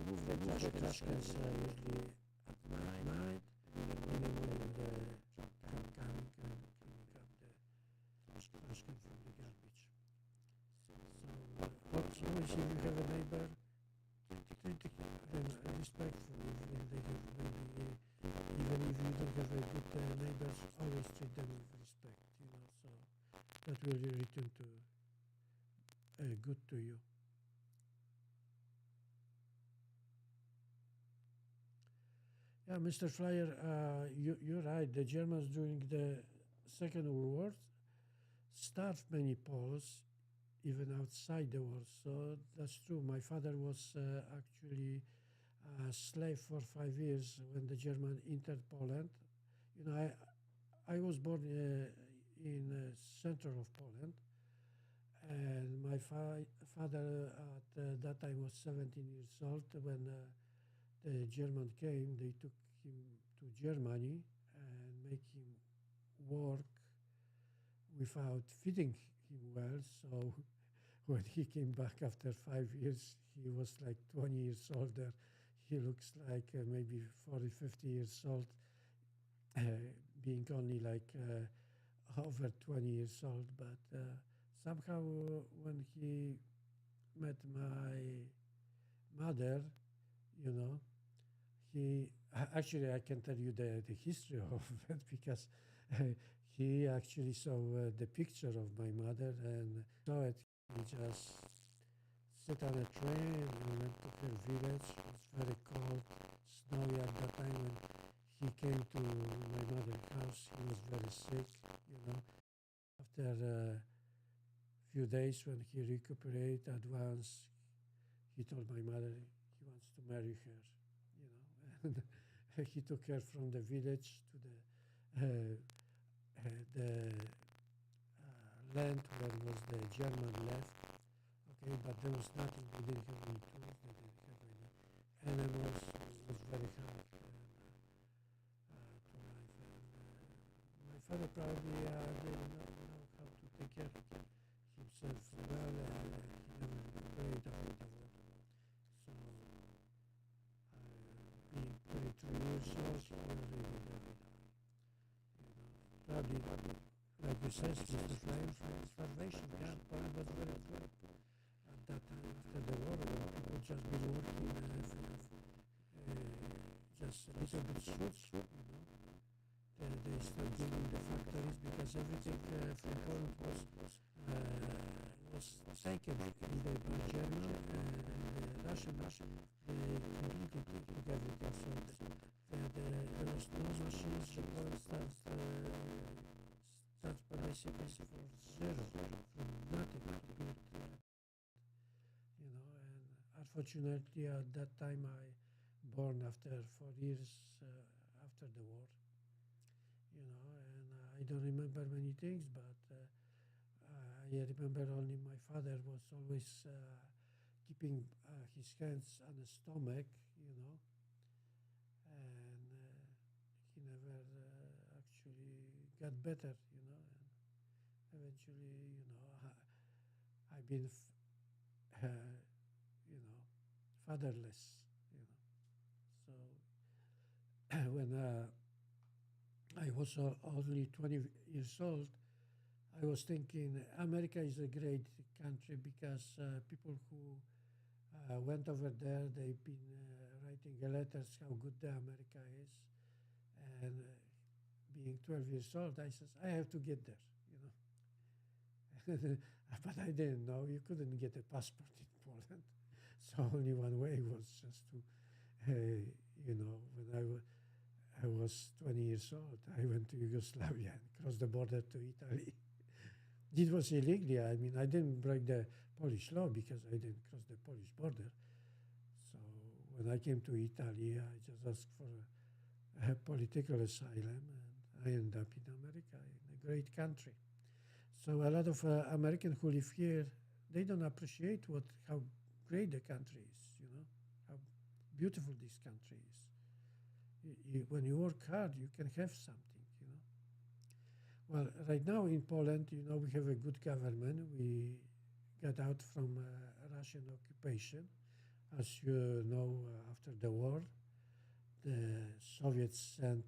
[SPEAKER 2] move the trash cans usually at night, in the morning the truck coming and cleaning up the trash can from the garbage. So always if you have a neighbor, treat them respectfully, even if you don't have a good neighbors, always treat them with respect, you know, so that will return to good to you. Yeah, Mr. Flyer, you're right. The Germans during the Second World War starved many Poles, even outside the war. So that's true. My father was actually a slave for 5 years when the German entered Poland. You know, I was born in the center of Poland, and my father at that time was 17 years old when the German came. They took him to Germany and make him work without feeding him well. So when he came back after 5 years, he was like 20 years older. He looks like maybe 40, 50 years old being only like over 20 years old. But somehow when he met my mother, you know, actually I can tell you the history of it because he actually saw the picture of my mother and saw it. He just sit on a train and went to her village. It was very cold, snowy at that time when he came to my mother's house. He was very sick, you know. After a few days when he recuperated at once, he told my mother he wants to marry her, you know. And he took her from the village to the land where was the German left. Okay, but there was nothing. They didn't have any tools. They didn't have any animals. It was very hard to live. And my father probably didn't know how to take care of himself well. He never recuperated after that. So, being 23 years old, he was really very young. You know, probably, like you said, starvation camp. Poland was very poor at that time after the war. People just been working just a little bit short, you know. They started building the factories because everything from Poland was taken either by German and Russian. They completely took everything. So there was no machines. The Poland starts basically from zero, from nothing to build. You know, and unfortunately at that time I born after 4 years after the war. You know, and I don't remember many things, but I remember only my father was always keeping his hands on the stomach, you know, and he never actually got better, you know, and eventually, you know, I've been, you know, fatherless, you know. So when I was only 20 years old, I was thinking America is a great country because people who went over there, they've been writing letters how good the America is. And being 12 years old, I said, I have to get there, you know. But I didn't know you couldn't get a passport in Poland. So only one way was just to, you know, when I was 20 years old, I went to Yugoslavia and crossed the border to Italy. It was illegally. I mean, I didn't break the Polish law because I didn't cross the Polish border. So when I came to Italy, I just asked for a political asylum, and I ended up in America, in a great country. So a lot of Americans who live here, they don't appreciate how great the country is, you know, how beautiful this country is. When you work hard, you can have something, you know. Well, right now in Poland, you know, we have a good government. We got out from Russian occupation. As you know, after the war, the Soviets sent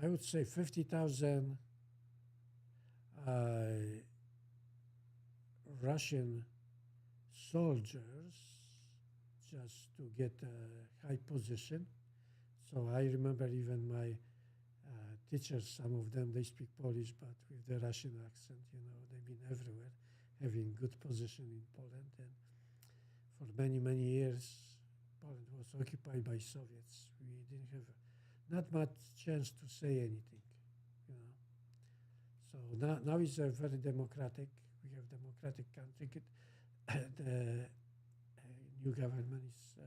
[SPEAKER 2] I would say 50,000 Russian soldiers just to get a high position. So I remember even my teachers, some of them, they speak Polish, but with the Russian accent, you know, they've been everywhere, having good position in Poland. And for many, many years, Poland was occupied by Soviets. We didn't have not much chance to say anything, you know. So now it's a very democratic, we have democratic country. The new government is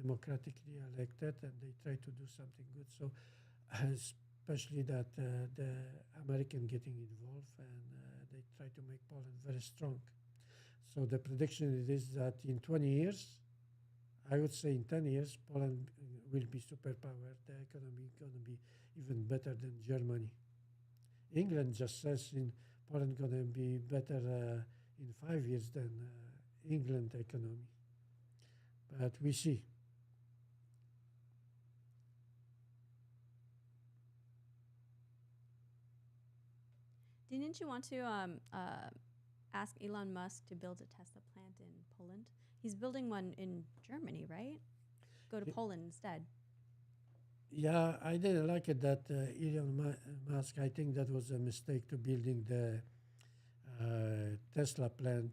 [SPEAKER 2] democratically elected, and they try to do something good. So especially that the American getting involved, and they try to make Poland very strong. So the prediction is that in 20 years, I would say in 10 years, Poland will be superpower. The economy is going to be even better than Germany. England just says in Poland going to be better in 5 years than England economy. But we see.
[SPEAKER 1] Didn't you want to ask Elon Musk to build a Tesla plant in Poland? He's building one in Germany, right? Go to Poland instead.
[SPEAKER 2] Yeah, I didn't like it that Elon Musk, I think that was a mistake to building the Tesla plant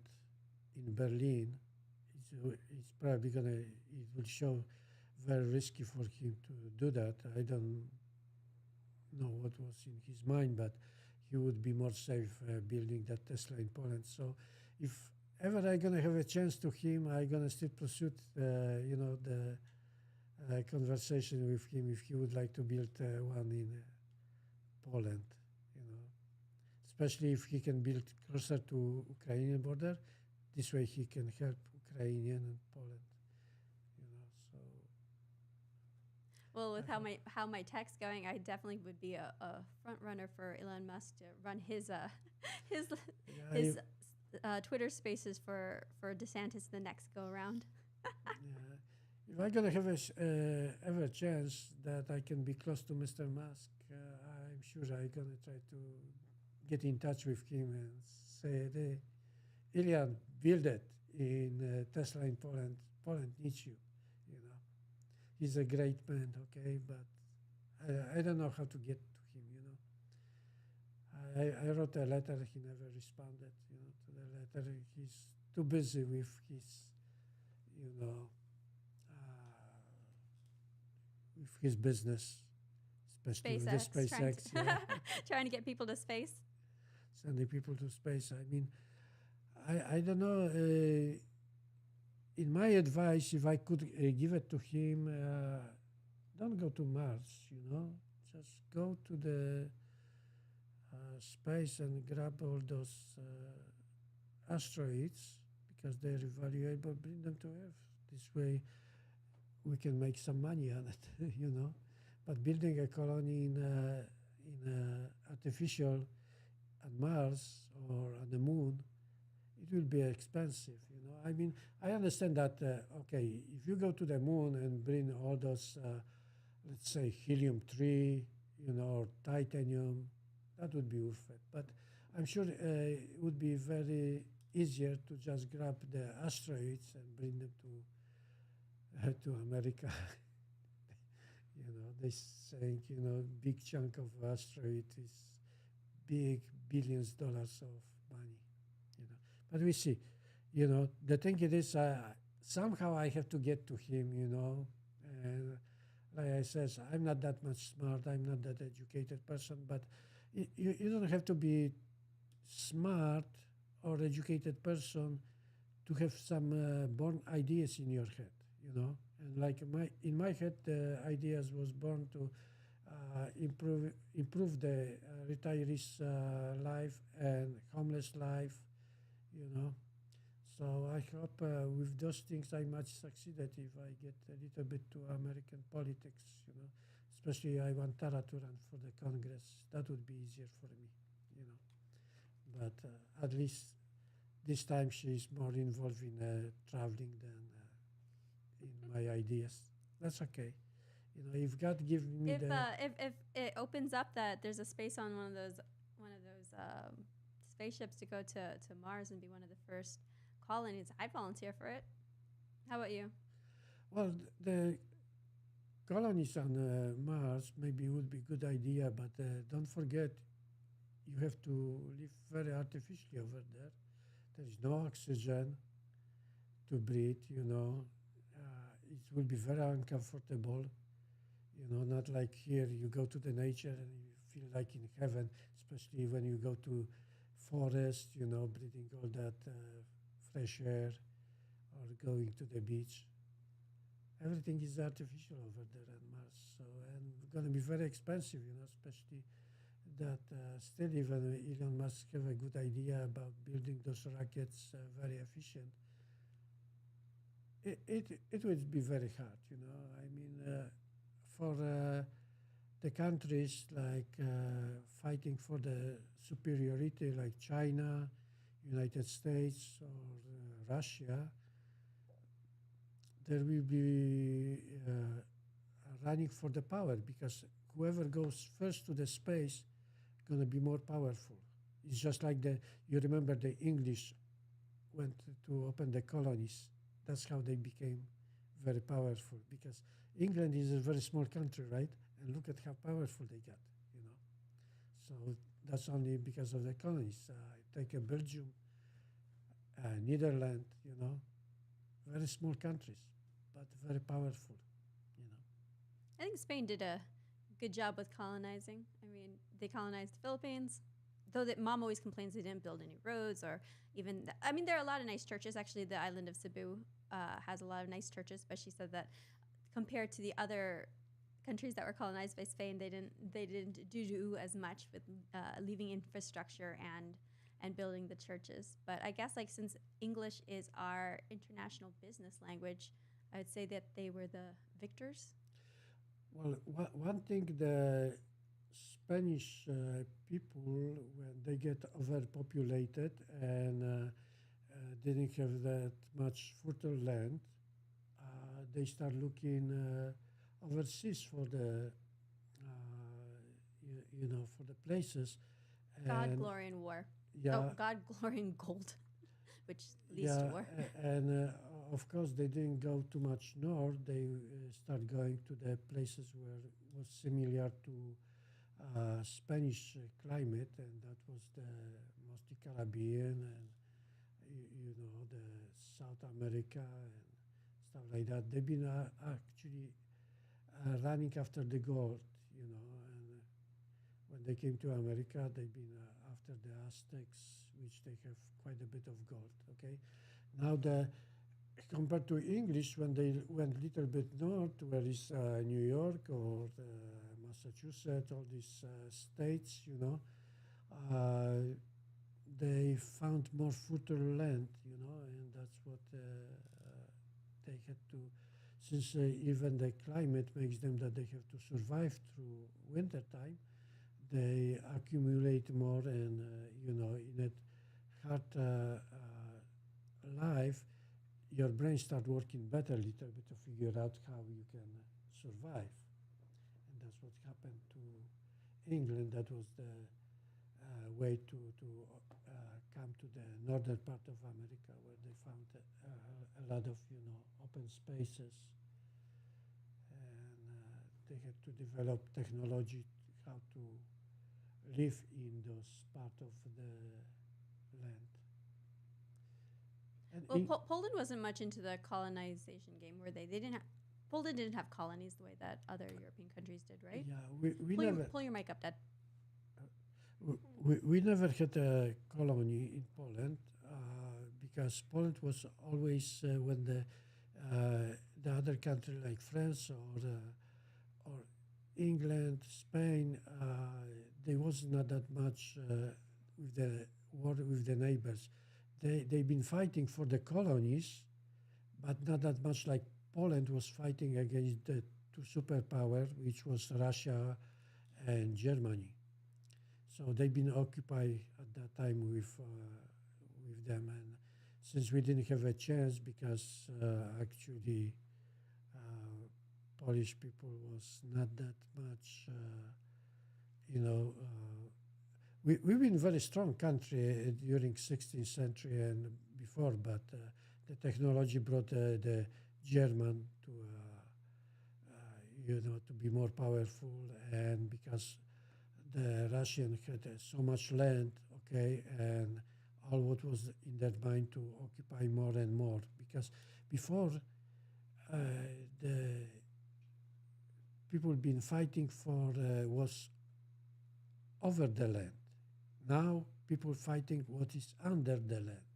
[SPEAKER 2] in Berlin. It's probably it will show very risky for him to do that. I don't know what was in his mind, but he would be more safe building that Tesla in Poland. So if ever I'm going to have a chance to him, I'm going to still pursue, the conversation with him if he would like to build one in Poland, especially if he can build closer to Ukrainian border. This way he can help Ukrainian and Poland, so.
[SPEAKER 1] Well, with how my tech's going, I definitely would be a front runner for Elon Musk to run his Twitter Spaces for DeSantis the next go around.
[SPEAKER 2] Yeah. If I'm gonna have ever a chance that I can be close to Mr. Musk, I'm sure I'm gonna try to get in touch with him and say, "Hey, Ilian, build it in Tesla in Poland. Poland needs you." He's a great man, okay, but I don't know how to get to him. I wrote a letter. He never responded, to the letter. He's too busy with his, with his business, especially with the SpaceX.
[SPEAKER 1] Trying to get people to space.
[SPEAKER 2] Sending people to space. I mean, I don't know. In my advice, if I could give it to him, don't go to Mars, Just go to the space and grab all those asteroids because they're valuable, bring them to Earth. This way we can make some money on it, But building a colony in artificial on Mars or on the moon, it will be expensive, I mean, I understand that, okay, if you go to the moon and bring all those, let's say, helium-3, or titanium, that would be worth it. But I'm sure it would be very easier to just grab the asteroids and bring them to America. They saying, big chunk of asteroid is big billions dollars of money, But we see, the thing it is, somehow I have to get to him, and like I says, I'm not that much smart, I'm not that educated person, but you don't have to be smart or educated person to have some born ideas in your head, And like in my head, the ideas was born to improve the retirees' life and homeless life, So I hope with those things I might succeed if I get a little bit to American politics, Especially I want Tara to run for the Congress. That would be easier for me, But at least this time she's more involved in traveling than in my ideas. That's okay. If God gives me
[SPEAKER 1] if it opens up that there's a space on one of those spaceships to go to Mars and be one of the first colonies, I'd volunteer for it. How about you?
[SPEAKER 2] Well, the colonies on Mars maybe would be a good idea, but don't forget, you have to live very artificially over there. There is no oxygen to breathe, It will be very uncomfortable, not like here you go to the nature and you feel like in heaven, especially when you go to forest, breathing all that fresh air or going to the beach. Everything is artificial over there on Mars, and it's going to be very expensive, especially that still even Elon Musk have a good idea about building those rockets very efficient. It would be very hard, I mean, for the countries like fighting for the superiority, like China, United States, or Russia, there will be running for the power because whoever goes first to the space going to be more powerful, It's just like you remember the English went to open the colonies. That's how they became very powerful, because England is a very small country, right? And look at how powerful they got, you know. So that's only because of the colonies. Take a Belgium, Netherlands, you know, very small countries, but very powerful, you know.
[SPEAKER 1] I think Spain did a good job with colonizing. I mean, they colonized the Philippines, though that mom always complains they didn't build any roads or even. I mean, there are a lot of nice churches. Actually, the island of Cebu has a lot of nice churches, but she said that compared to the other countries that were colonized by Spain, they didn't do as much with leaving infrastructure and building the churches. But I guess like since English is our international business language, I would say that they were the victors.
[SPEAKER 2] Well, one thing the Spanish people, when they get overpopulated and didn't have that much fertile land, they start looking overseas for the, you know, for the places.
[SPEAKER 1] God,
[SPEAKER 2] And
[SPEAKER 1] glory, and war.
[SPEAKER 2] yeah,
[SPEAKER 1] Oh, God, glory, and gold, which leads to war.
[SPEAKER 2] and of course they didn't go too much north. They start going to the places where it was similar to Spanish climate, and that was the mostly Caribbean and you know, the South America and stuff like that. They've been actually running after the gold, you know, and when they came to America, they've been after the Aztecs, which they have quite a bit of gold. Okay, now compared to English, when they went a little bit north, where is New York or Massachusetts, all these states, you know, they found more fertile land, you know, and that's what they had to, since even the climate makes them that they have to survive through winter time, they accumulate more and, you know, in a hard life, your brain start working better a little bit to figure out how you can survive. And that's what happened to England. That was the way to come to the northern part of America, where they found a lot of, you know, open spaces. And they had to develop technology how to live in those part of the land. And
[SPEAKER 1] Well, Poland wasn't much into the colonization game, were they? They didn't. Poland didn't have colonies the way that other European countries did, right?
[SPEAKER 2] yeah, we never
[SPEAKER 1] Pull your mic up, Dad.
[SPEAKER 2] we never had a colony in Poland because Poland was always when the other country like France or England, Spain, there was not that much with the war with the neighbors. They've been fighting for the colonies, but not that much like Poland was fighting against the two superpowers, which was Russia and Germany. So they've been occupied at that time with them, and since we didn't have a chance, because actually Polish people was not that much, you know. We've been a very strong country during 16th century and before, but the technology brought the German to, you know, to be more powerful, and because the Russian had so much land, okay, and all what was in their mind to occupy more and more, because before the people been fighting for was over the land. Now people fighting what is under the land,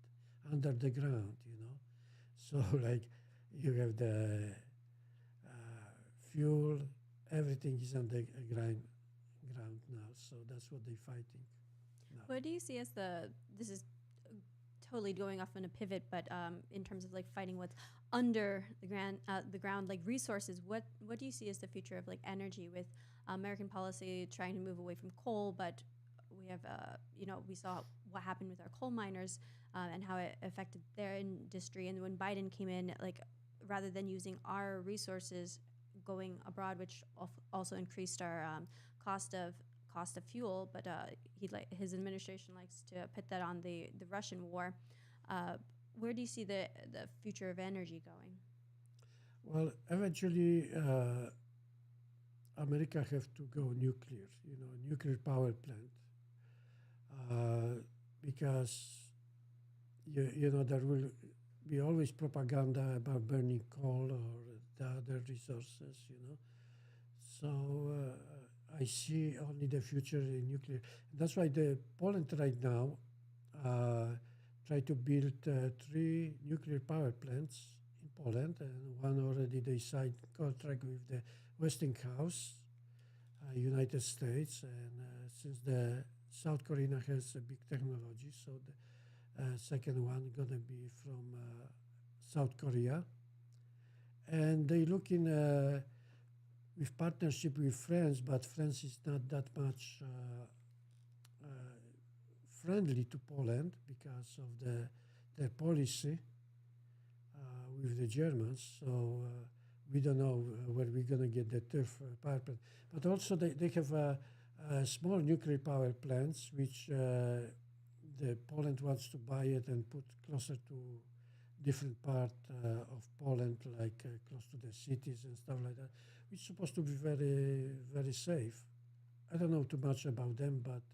[SPEAKER 2] under the ground, you know. So like you have the fuel, everything is on the ground now. So that's what they're fighting now.
[SPEAKER 1] What do you see as this is totally going off on a pivot, but in terms of like fighting what's under the ground, like resources, what do you see as the future of like energy with American policy trying to move away from coal, but we have, you know, we saw what happened with our coal miners and how it affected their industry. And when Biden came in, like rather than using our resources going abroad, which also increased our cost of cost of fuel, but his administration likes to put that on the Russian war. Where do you see the future of energy going?
[SPEAKER 2] Well, eventually, America have to go nuclear, nuclear power plant, because there will be always propaganda about burning coal or the other resources, So I see only the future in nuclear. That's why the Poland right now try to build 3 nuclear power plants in Poland, and one already they signed contract with the Westinghouse, United States, and since the South Korea has a big technology, so the second one gonna be from South Korea, and they looking with partnership with France, but France is not that much friendly to Poland because of their policy with the Germans. So we don't know where we're going to get the turf power plant. But also they have small nuclear power plants, which the Poland wants to buy it and put closer to different part of Poland, like close to the cities and stuff like that, which is supposed to be very, very safe. I don't know too much about them, but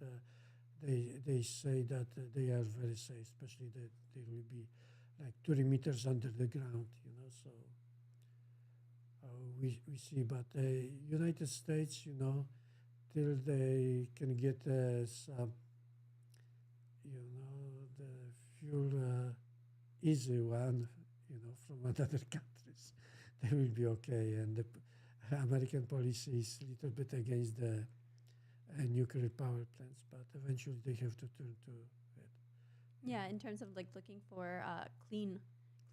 [SPEAKER 2] they say that they are very safe, especially that they will be like 30 meters under the ground, so we see. But United States, till they can get some, the fuel easy one, from other countries, they will be okay. And the American policy is a little bit against the nuclear power plants, but eventually they have to turn to it.
[SPEAKER 1] Yeah, in terms of like looking for clean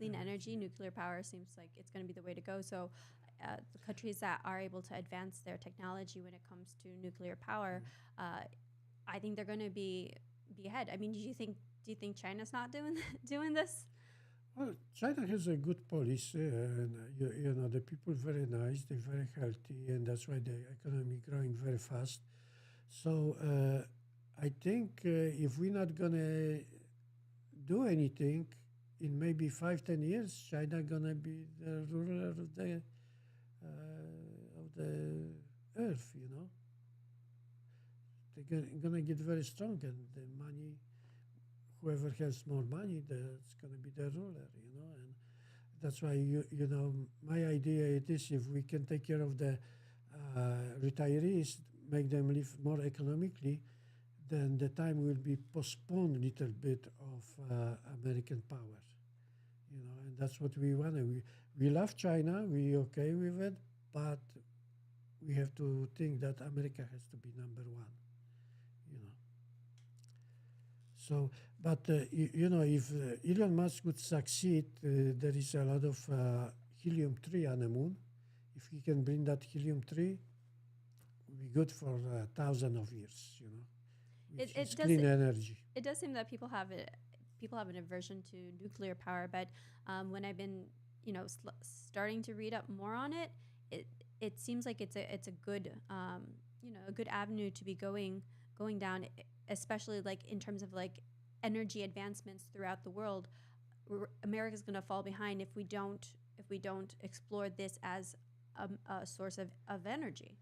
[SPEAKER 1] energy, nuclear power seems like it's going to be the way to go. So the countries that are able to advance their technology when it comes to nuclear power, I think they're going to be ahead. I mean, do you think China's not doing this?
[SPEAKER 2] Well, China has a good policy, and the people very nice, they're very healthy, and that's why the economy growing very fast. So I think if we're not gonna do anything, in maybe 5-10 years, China gonna be the ruler of the earth. They're gonna get very strong, and the money. Whoever has more money, that's going to be the ruler, and that's why, my idea it is if we can take care of the retirees, make them live more economically, then the time will be postponed a little bit of American power, and that's what we want. We love China, we okay with it, but we have to think that America has to be number one, So, but if Elon Musk would succeed, there is a lot of helium-3 on the moon. If he can bring that helium-3, we'll be good for 1,000 of years. Which is clean energy.
[SPEAKER 1] It does seem that people have an aversion to nuclear power, but when I've been starting to read up more on it, it seems like it's a good a good avenue to be going down, especially like in terms of like energy advancements throughout the world. America's going to fall behind if we don't explore this as a source of energy.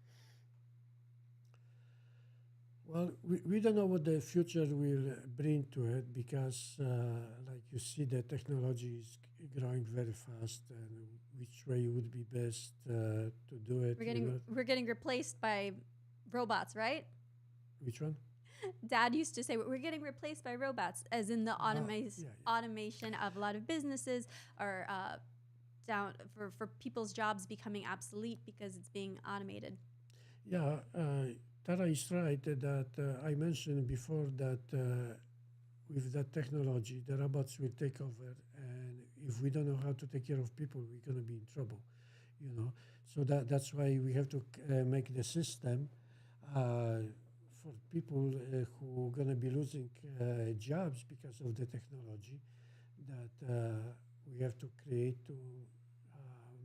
[SPEAKER 2] Well, we don't know what the future will bring to it because, like you see, the technology is growing very fast, and which way would be best to do it?
[SPEAKER 1] We're getting replaced by robots, right?
[SPEAKER 2] Which one?
[SPEAKER 1] Dad used to say we're getting replaced by robots, as in the automation of a lot of businesses, or down for people's jobs becoming obsolete because it's being automated.
[SPEAKER 2] Yeah, Tara is right that I mentioned before that with that technology, the robots will take over, and if we don't know how to take care of people, we're going to be in trouble. So that's why we have to make the system. For people who are going to be losing jobs because of the technology, that we have to create to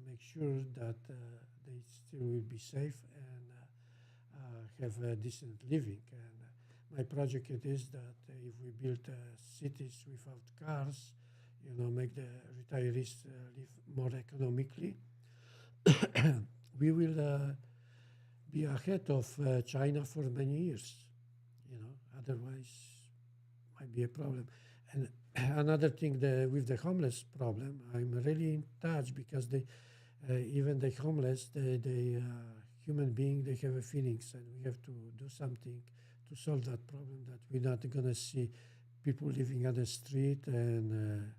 [SPEAKER 2] make sure that they still will be safe and have a decent living. And my project it is that if we build cities without cars, make the retirees live more economically, we will be ahead of China for many years. Otherwise might be a problem. And another thing with the homeless problem, I'm really in touch because they, even the homeless, they human being, they have a feelings, and we have to do something to solve that problem. That we're not gonna see people living on the street and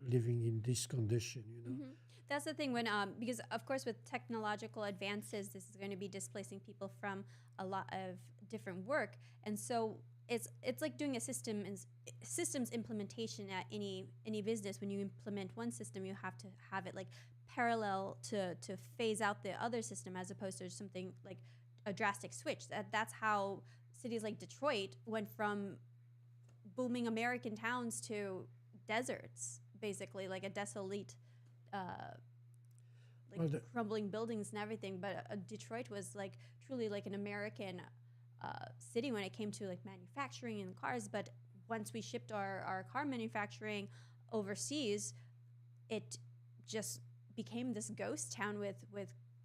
[SPEAKER 2] living in this condition.
[SPEAKER 1] Mm-hmm. That's the thing because of course with technological advances, this is going to be displacing people from a lot of different work, and so it's like doing a systems implementation at any business. When you implement one system, you have to have it like parallel to phase out the other system, as opposed to something like a drastic switch. That's how cities like Detroit went from booming American towns to deserts, basically like a desolate crumbling buildings and everything. But Detroit was like truly like an American city when it came to like manufacturing and cars. But once we shipped our car manufacturing overseas, it just became this ghost town with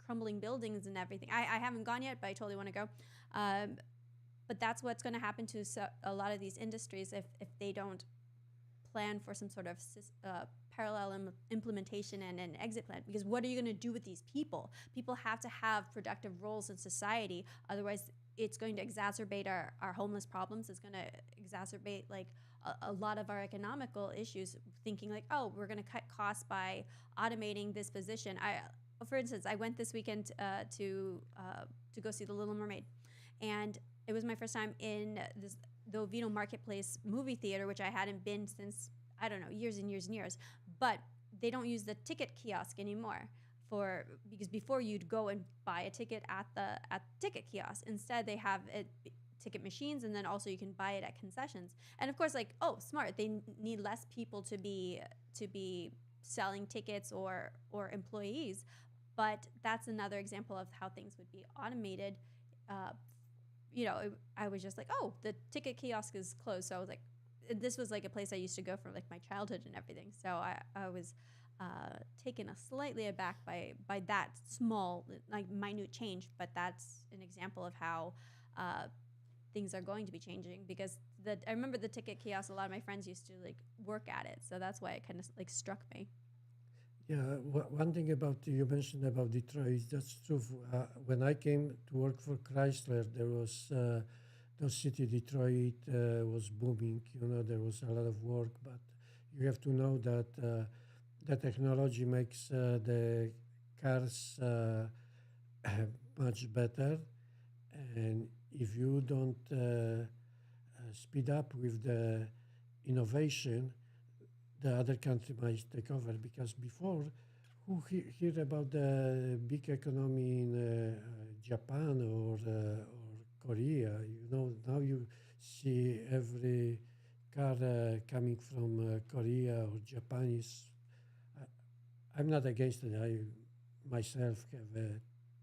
[SPEAKER 1] crumbling buildings and everything. I haven't gone yet, but I totally want to go. But that's what's going to happen to a lot of these industries if they don't plan for some sort of parallel implementation and an exit plan. Because what are you going to do with these people? People have to have productive roles in society. Otherwise, it's going to exacerbate our homeless problems. It's going to exacerbate like a lot of our economical issues, thinking like, oh, we're going to cut costs by automating this position. For instance, I went this weekend to go see The Little Mermaid, and it was my first time in the Oviedo Marketplace movie theater, which I hadn't been since, I don't know, years and years and years. But they don't use the ticket kiosk anymore because before you'd go and buy a ticket at the ticket kiosk. Instead, they have ticket machines, and then also you can buy it at concessions. And of course, like, oh, smart, they need less people to be selling tickets or employees. But that's another example of how things would be automated. I was just like, oh, the ticket kiosk is closed. So I was like, this was like a place I used to go for like my childhood and everything. So I was taken slightly aback by that small, like minute change. But that's an example of how things are going to be changing, because I remember the ticket kiosk, a lot of my friends used to like work at it. So that's why it kind of like struck me.
[SPEAKER 2] Yeah, one thing about you mentioned about Detroit, that's true. When I came to work for Chrysler, there was the city Detroit was booming. There was a lot of work, but you have to know that the technology makes the cars much better, and if you don't speed up with the innovation, the other country might take over. Because before, who hear about the big economy in Japan or Korea? Now you see every car coming from Korea or Japanese. I'm not against it. I myself have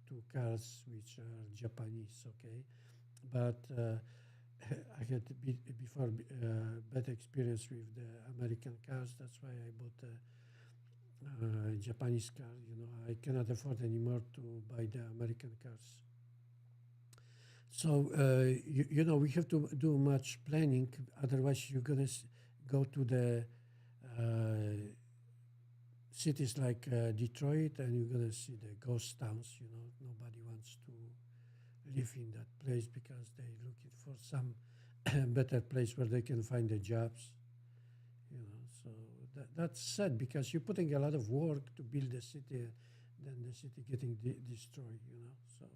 [SPEAKER 2] 2 cars which are Japanese, okay? But I had before better experience with the American cars. That's why I bought a Japanese car. I cannot afford anymore to buy the American cars. So we have to do much planning. Otherwise, you're gonna go to the cities like Detroit, and you're gonna see the ghost towns. Nobody wants to live in that place because they're looking for some better place where they can find the jobs. So that's sad, because you're putting a lot of work to build a city, then the city getting destroyed. So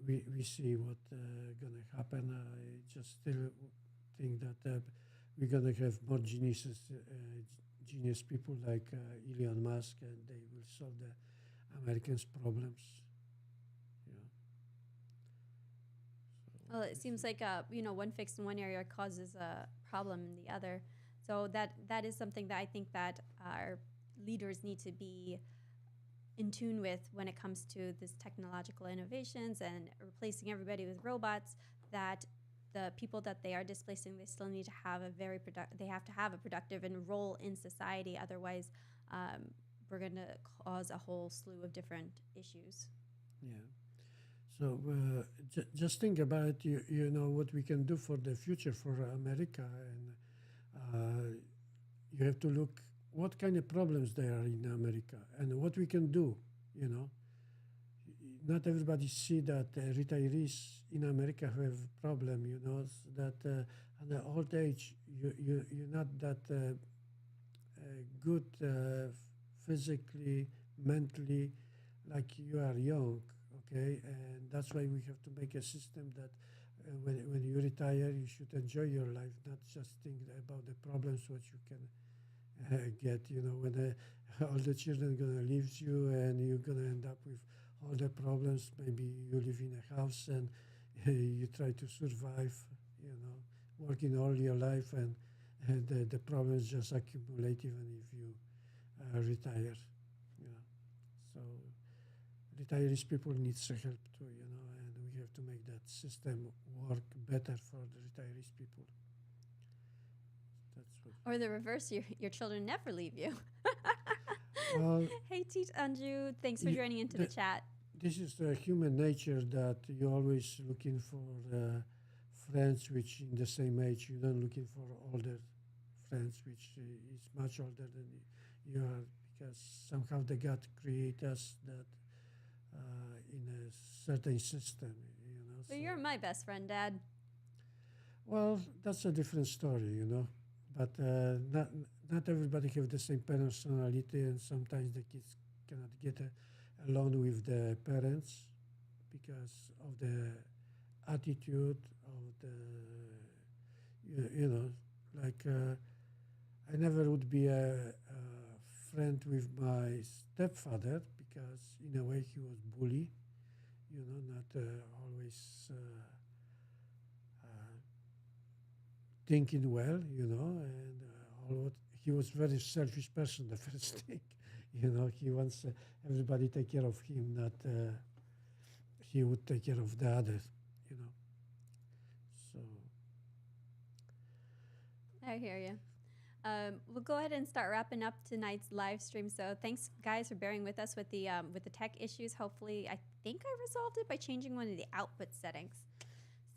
[SPEAKER 2] we see what gonna happen. I just still think that we're gonna have more genius people like Elon Musk, and they will solve the Americans' problems.
[SPEAKER 1] Well, it seems like one fix in one area causes a problem in the other. So that is something that I think that our leaders need to be in tune with when it comes to this technological innovations and replacing everybody with robots, that the people that they are displacing, they still need to have they have to have a productive and role in society. Otherwise, we're going to cause a whole slew of different issues.
[SPEAKER 2] Yeah. So just think about you know what we can do for the future for America, and you have to look what kind of problems there are in America and what we can do. You know, not everybody see that retirees in America have problem. You know that at the old age you're not that good physically, mentally, like you are young. Okay, and that's why we have to make a system that when you retire, you should enjoy your life, not just think about the problems what you can get. You know, when all the children gonna leave you, and you're gonna end up with all the problems. Maybe you live in a house and you try to survive. You know, working all your life, and the problems just accumulate even if you retire. You know, so retirees people need help too, you know, and we have to make that system work better for the retirees people. That's what.
[SPEAKER 1] Or the reverse, your children never leave you.
[SPEAKER 2] Well,
[SPEAKER 1] Hey, Teach Anju, thanks for joining into the chat.
[SPEAKER 2] this is the human nature that you're always looking for friends which in the same age. You're not looking for older friends which is much older than you are, because somehow the God create us that in a certain system, you know.
[SPEAKER 1] So you're my best friend, Dad.
[SPEAKER 2] Well, that's a different story, you know. But not everybody have the same personality, and sometimes the kids cannot get along with the parents because of the attitude of the, you know, like I never would be a friend with my stepfather because in a way he was bully, you know, not always thinking well, you know, and he was very selfish person. The first thing, you know, he wants everybody take care of him, not he would take care of the others, you know. So
[SPEAKER 1] I hear you. We'll go ahead and start wrapping up tonight's live stream. So thanks, guys, for bearing with us with the tech issues. Hopefully, I think I resolved it by changing one of the output settings.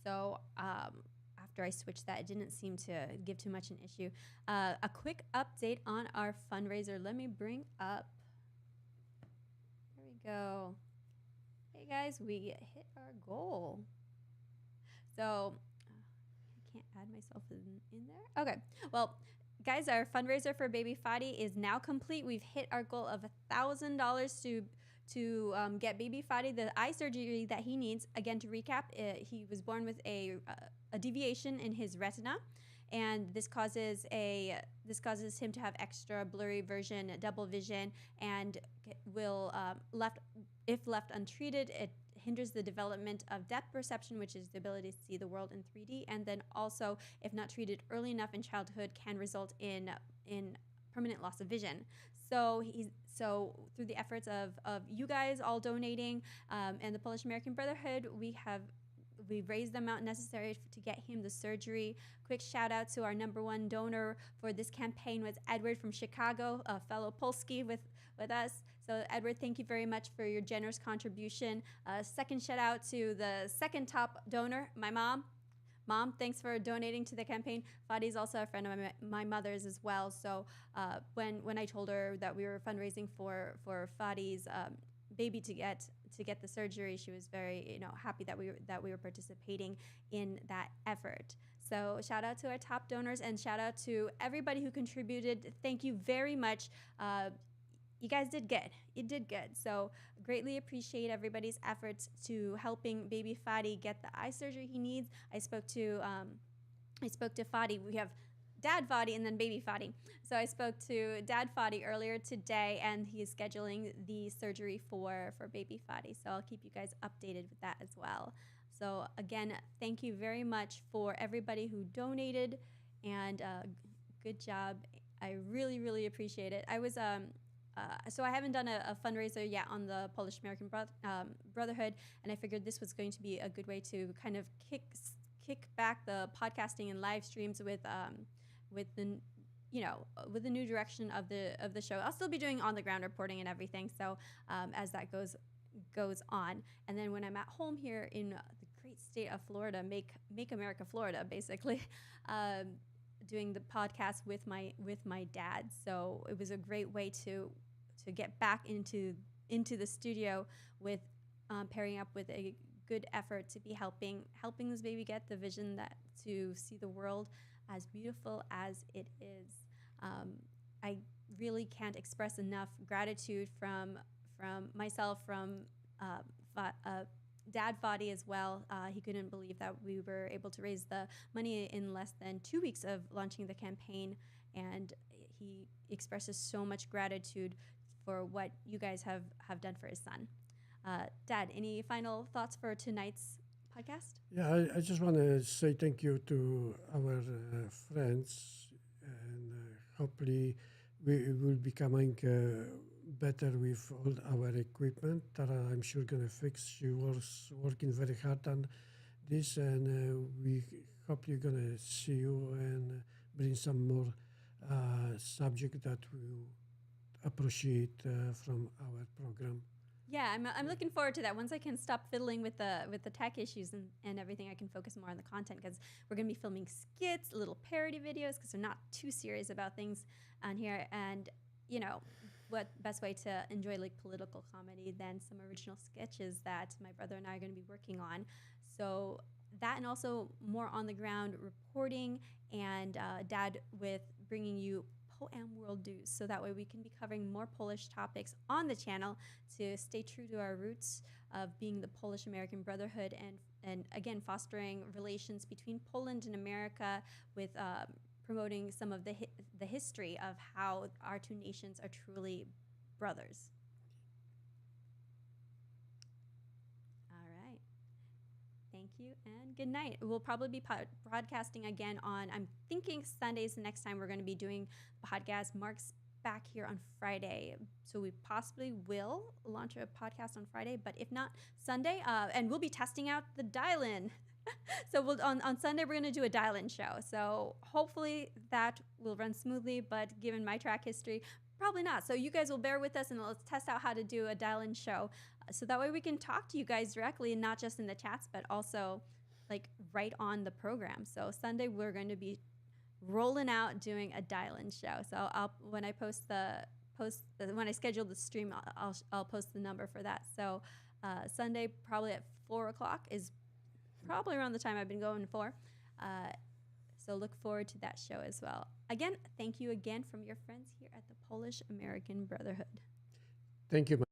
[SPEAKER 1] So after I switched that, it didn't seem to give too much an issue. A quick update on our fundraiser. Let me bring up. There we go. Hey, guys, we hit our goal. So I can't add myself in there. Okay. Well, guys, our fundraiser for Baby Fadi is now complete. We've hit our goal of $1,000 to get Baby Fadi the eye surgery that he needs. Again, to recap, he was born with a deviation in his retina, and this causes him to have extra blurry vision, double vision, and will if left untreated, it hinders the development of depth perception, which is the ability to see the world in 3D, and then also, if not treated early enough in childhood, can result in permanent loss of vision. So through the efforts of you guys all donating and the Polish American Brotherhood, we've raised the amount necessary to get him the surgery. Quick shout out to our #1 donor for this campaign was Edward from Chicago, a fellow Polski with us. So Edward, thank you very much for your generous contribution. Second shout out to the second top donor, my mom. Mom, thanks for donating to the campaign. Fadi's also a friend of my mother's as well. So when I told her that we were fundraising for Fadi's baby to get the surgery, she was very happy that we were participating in that effort. So shout out to our top donors and shout out to everybody who contributed. Thank you very much. You guys did good. You did good. So greatly appreciate everybody's efforts to helping Baby Fadi get the eye surgery he needs. I spoke to Fadi. We have Dad Fadi and then Baby Fadi. So I spoke to Dad Fadi earlier today, and he's scheduling the surgery for Baby Fadi. So I'll keep you guys updated with that as well. So again, thank you very much for everybody who donated, and good job. I really, really appreciate it. I was so I haven't done a fundraiser yet on the Polish American Brotherhood, and I figured this was going to be a good way to kind of kick back the podcasting and live streams with the with the new direction of the show. I'll still be doing on the ground reporting and everything. So as that goes on, and then when I'm at home here in the great state of Florida, make America Florida, basically. Doing the podcast with my dad, so it was a great way to get back into the studio with pairing up with a good effort to be helping this baby get the vision that to see the world as beautiful as it is. I really can't express enough gratitude from myself, from Dad Fadi as well. He couldn't believe that we were able to raise the money in less than 2 weeks of launching the campaign, and he expresses so much gratitude for what you guys have done for his son. Dad, any final thoughts for tonight's podcast?
[SPEAKER 2] Yeah, I just want to say thank you to our friends, and hopefully we will be coming better with all our equipment. Tara, I'm sure, gonna fix. She was working very hard on this, and we hope you're gonna see you and bring some more subject that we appreciate from our program.
[SPEAKER 1] Yeah, I'm looking forward to that. Once I can stop fiddling with the tech issues and everything, I can focus more on the content, because we're going to be filming skits, little parody videos, because we're not too serious about things on here. And, what best way to enjoy like political comedy than some original sketches that my brother and I are going to be working on. So that, and also more on the ground reporting, and Dad with bringing you PoAm World News, so that way we can be covering more Polish topics on the channel to stay true to our roots of being the Polish American Brotherhood, and again fostering relations between Poland and America with promoting some of the history of how our two nations are truly brothers. All right. Thank you and good night. We'll probably be broadcasting again on, I'm thinking Sundays the next time we're going to be doing podcast. Mark's back here on Friday, so we possibly will launch a podcast on Friday, but if not, Sunday. And we'll be testing out the dial-in. So on Sunday, we're going to do a dial-in show. So hopefully that will run smoothly, but given my track history, probably not. So you guys will bear with us, and let's test out how to do a dial-in show. So that way we can talk to you guys directly, and not just in the chats, but also like right on the program. So Sunday, we're going to be rolling out doing a dial-in show. So when I when I schedule the stream, I'll post the number for that. So Sunday, probably at 4:00 is probably around the time I've been going for. So look forward to that show as well. Again, thank you again from your friends here at the Polish American Brotherhood.
[SPEAKER 2] Thank you.